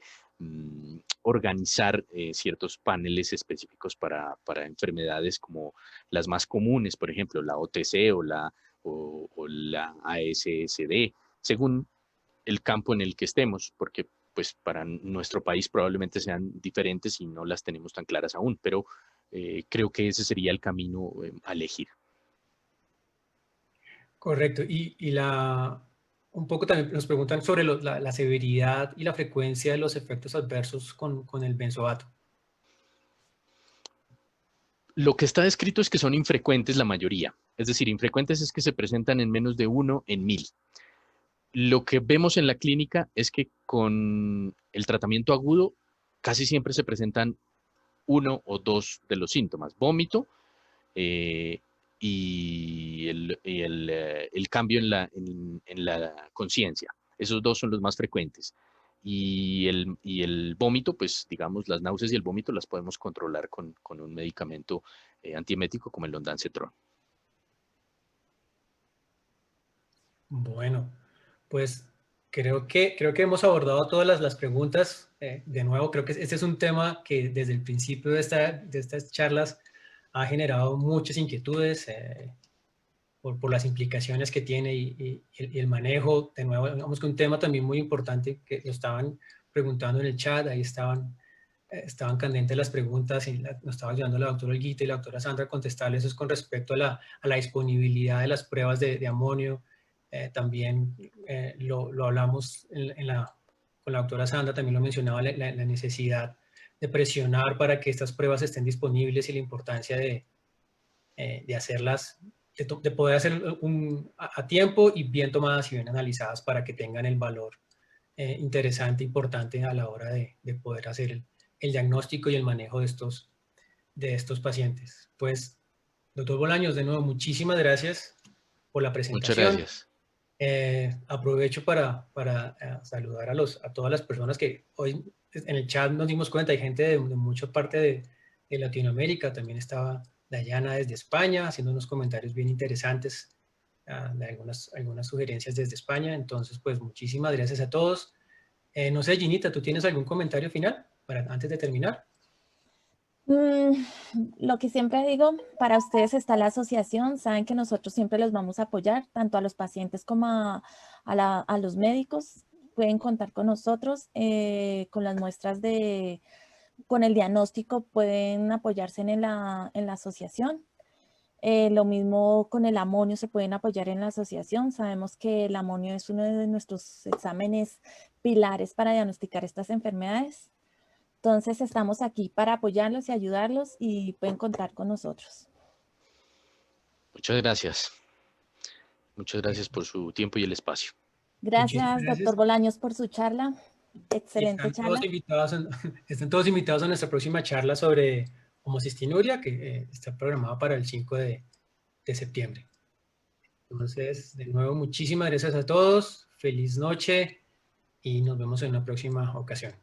organizar ciertos paneles específicos para enfermedades como las más comunes, por ejemplo, la OTC o la ASSD, según el campo en el que estemos, porque pues para nuestro país probablemente sean diferentes y no las tenemos tan claras aún, pero creo que ese sería el camino a elegir. Correcto. Un poco también nos preguntan sobre la severidad y la frecuencia de los efectos adversos con el benzoato. Lo que está descrito es que son infrecuentes la mayoría. Es decir, infrecuentes es que se presentan en menos de 1 en 1000. Lo que vemos en la clínica es que con el tratamiento agudo casi siempre se presentan uno o dos de los síntomas: vómito eh, el cambio en la conciencia. Esos dos son los más frecuentes. Y el vómito, pues digamos, las náuseas y el vómito las podemos controlar con un medicamento antiemético como el ondansetron. Bueno, pues creo que hemos abordado todas las preguntas. De nuevo, creo que este es un tema que desde el principio de estas charlas ha generado muchas inquietudes por las implicaciones que tiene y el manejo. De nuevo, digamos que un tema también muy importante que lo estaban preguntando en el chat, ahí estaban candentes las preguntas y nos estaba ayudando la doctora Olguita y la doctora Sandra a contestarles. Eso es con respecto a la disponibilidad de las pruebas de amonio. También lo hablamos con la doctora Sandra, también lo mencionaba, la necesidad de presionar para que estas pruebas estén disponibles y la importancia de hacerlas, de poder hacer a tiempo y bien tomadas y bien analizadas para que tengan el valor interesante, importante a la hora de poder hacer el diagnóstico y el manejo de estos pacientes. Pues, doctor Bolaños, de nuevo, muchísimas gracias por la Muchas presentación. gracias. Aprovecho para saludar a todas las personas que hoy en el chat nos dimos cuenta, hay gente de mucha parte de Latinoamérica, también estaba Dayana desde España haciendo unos comentarios bien interesantes, de algunas sugerencias desde España. Entonces, pues muchísimas gracias a todos. No sé, Ginita, ¿tú tienes algún comentario final antes de terminar? Lo que siempre digo, para ustedes está la asociación, saben que nosotros siempre los vamos a apoyar, tanto a los pacientes como a los médicos. Pueden contar con nosotros, con las muestras con el diagnóstico pueden apoyarse en la asociación. Lo mismo con el amonio, se pueden apoyar en la asociación. Sabemos que el amonio es uno de nuestros exámenes pilares para diagnosticar estas enfermedades. Entonces estamos aquí para apoyarlos y ayudarlos y pueden contar con nosotros. Muchas gracias. Muchas gracias por su tiempo y el espacio. Gracias, doctor Bolaños, por su charla. Excelente charla. Están todos invitados a nuestra próxima charla sobre homocistinuria, que está programada para el 5 de septiembre. Entonces, de nuevo, muchísimas gracias a todos. Feliz noche y nos vemos en una próxima ocasión.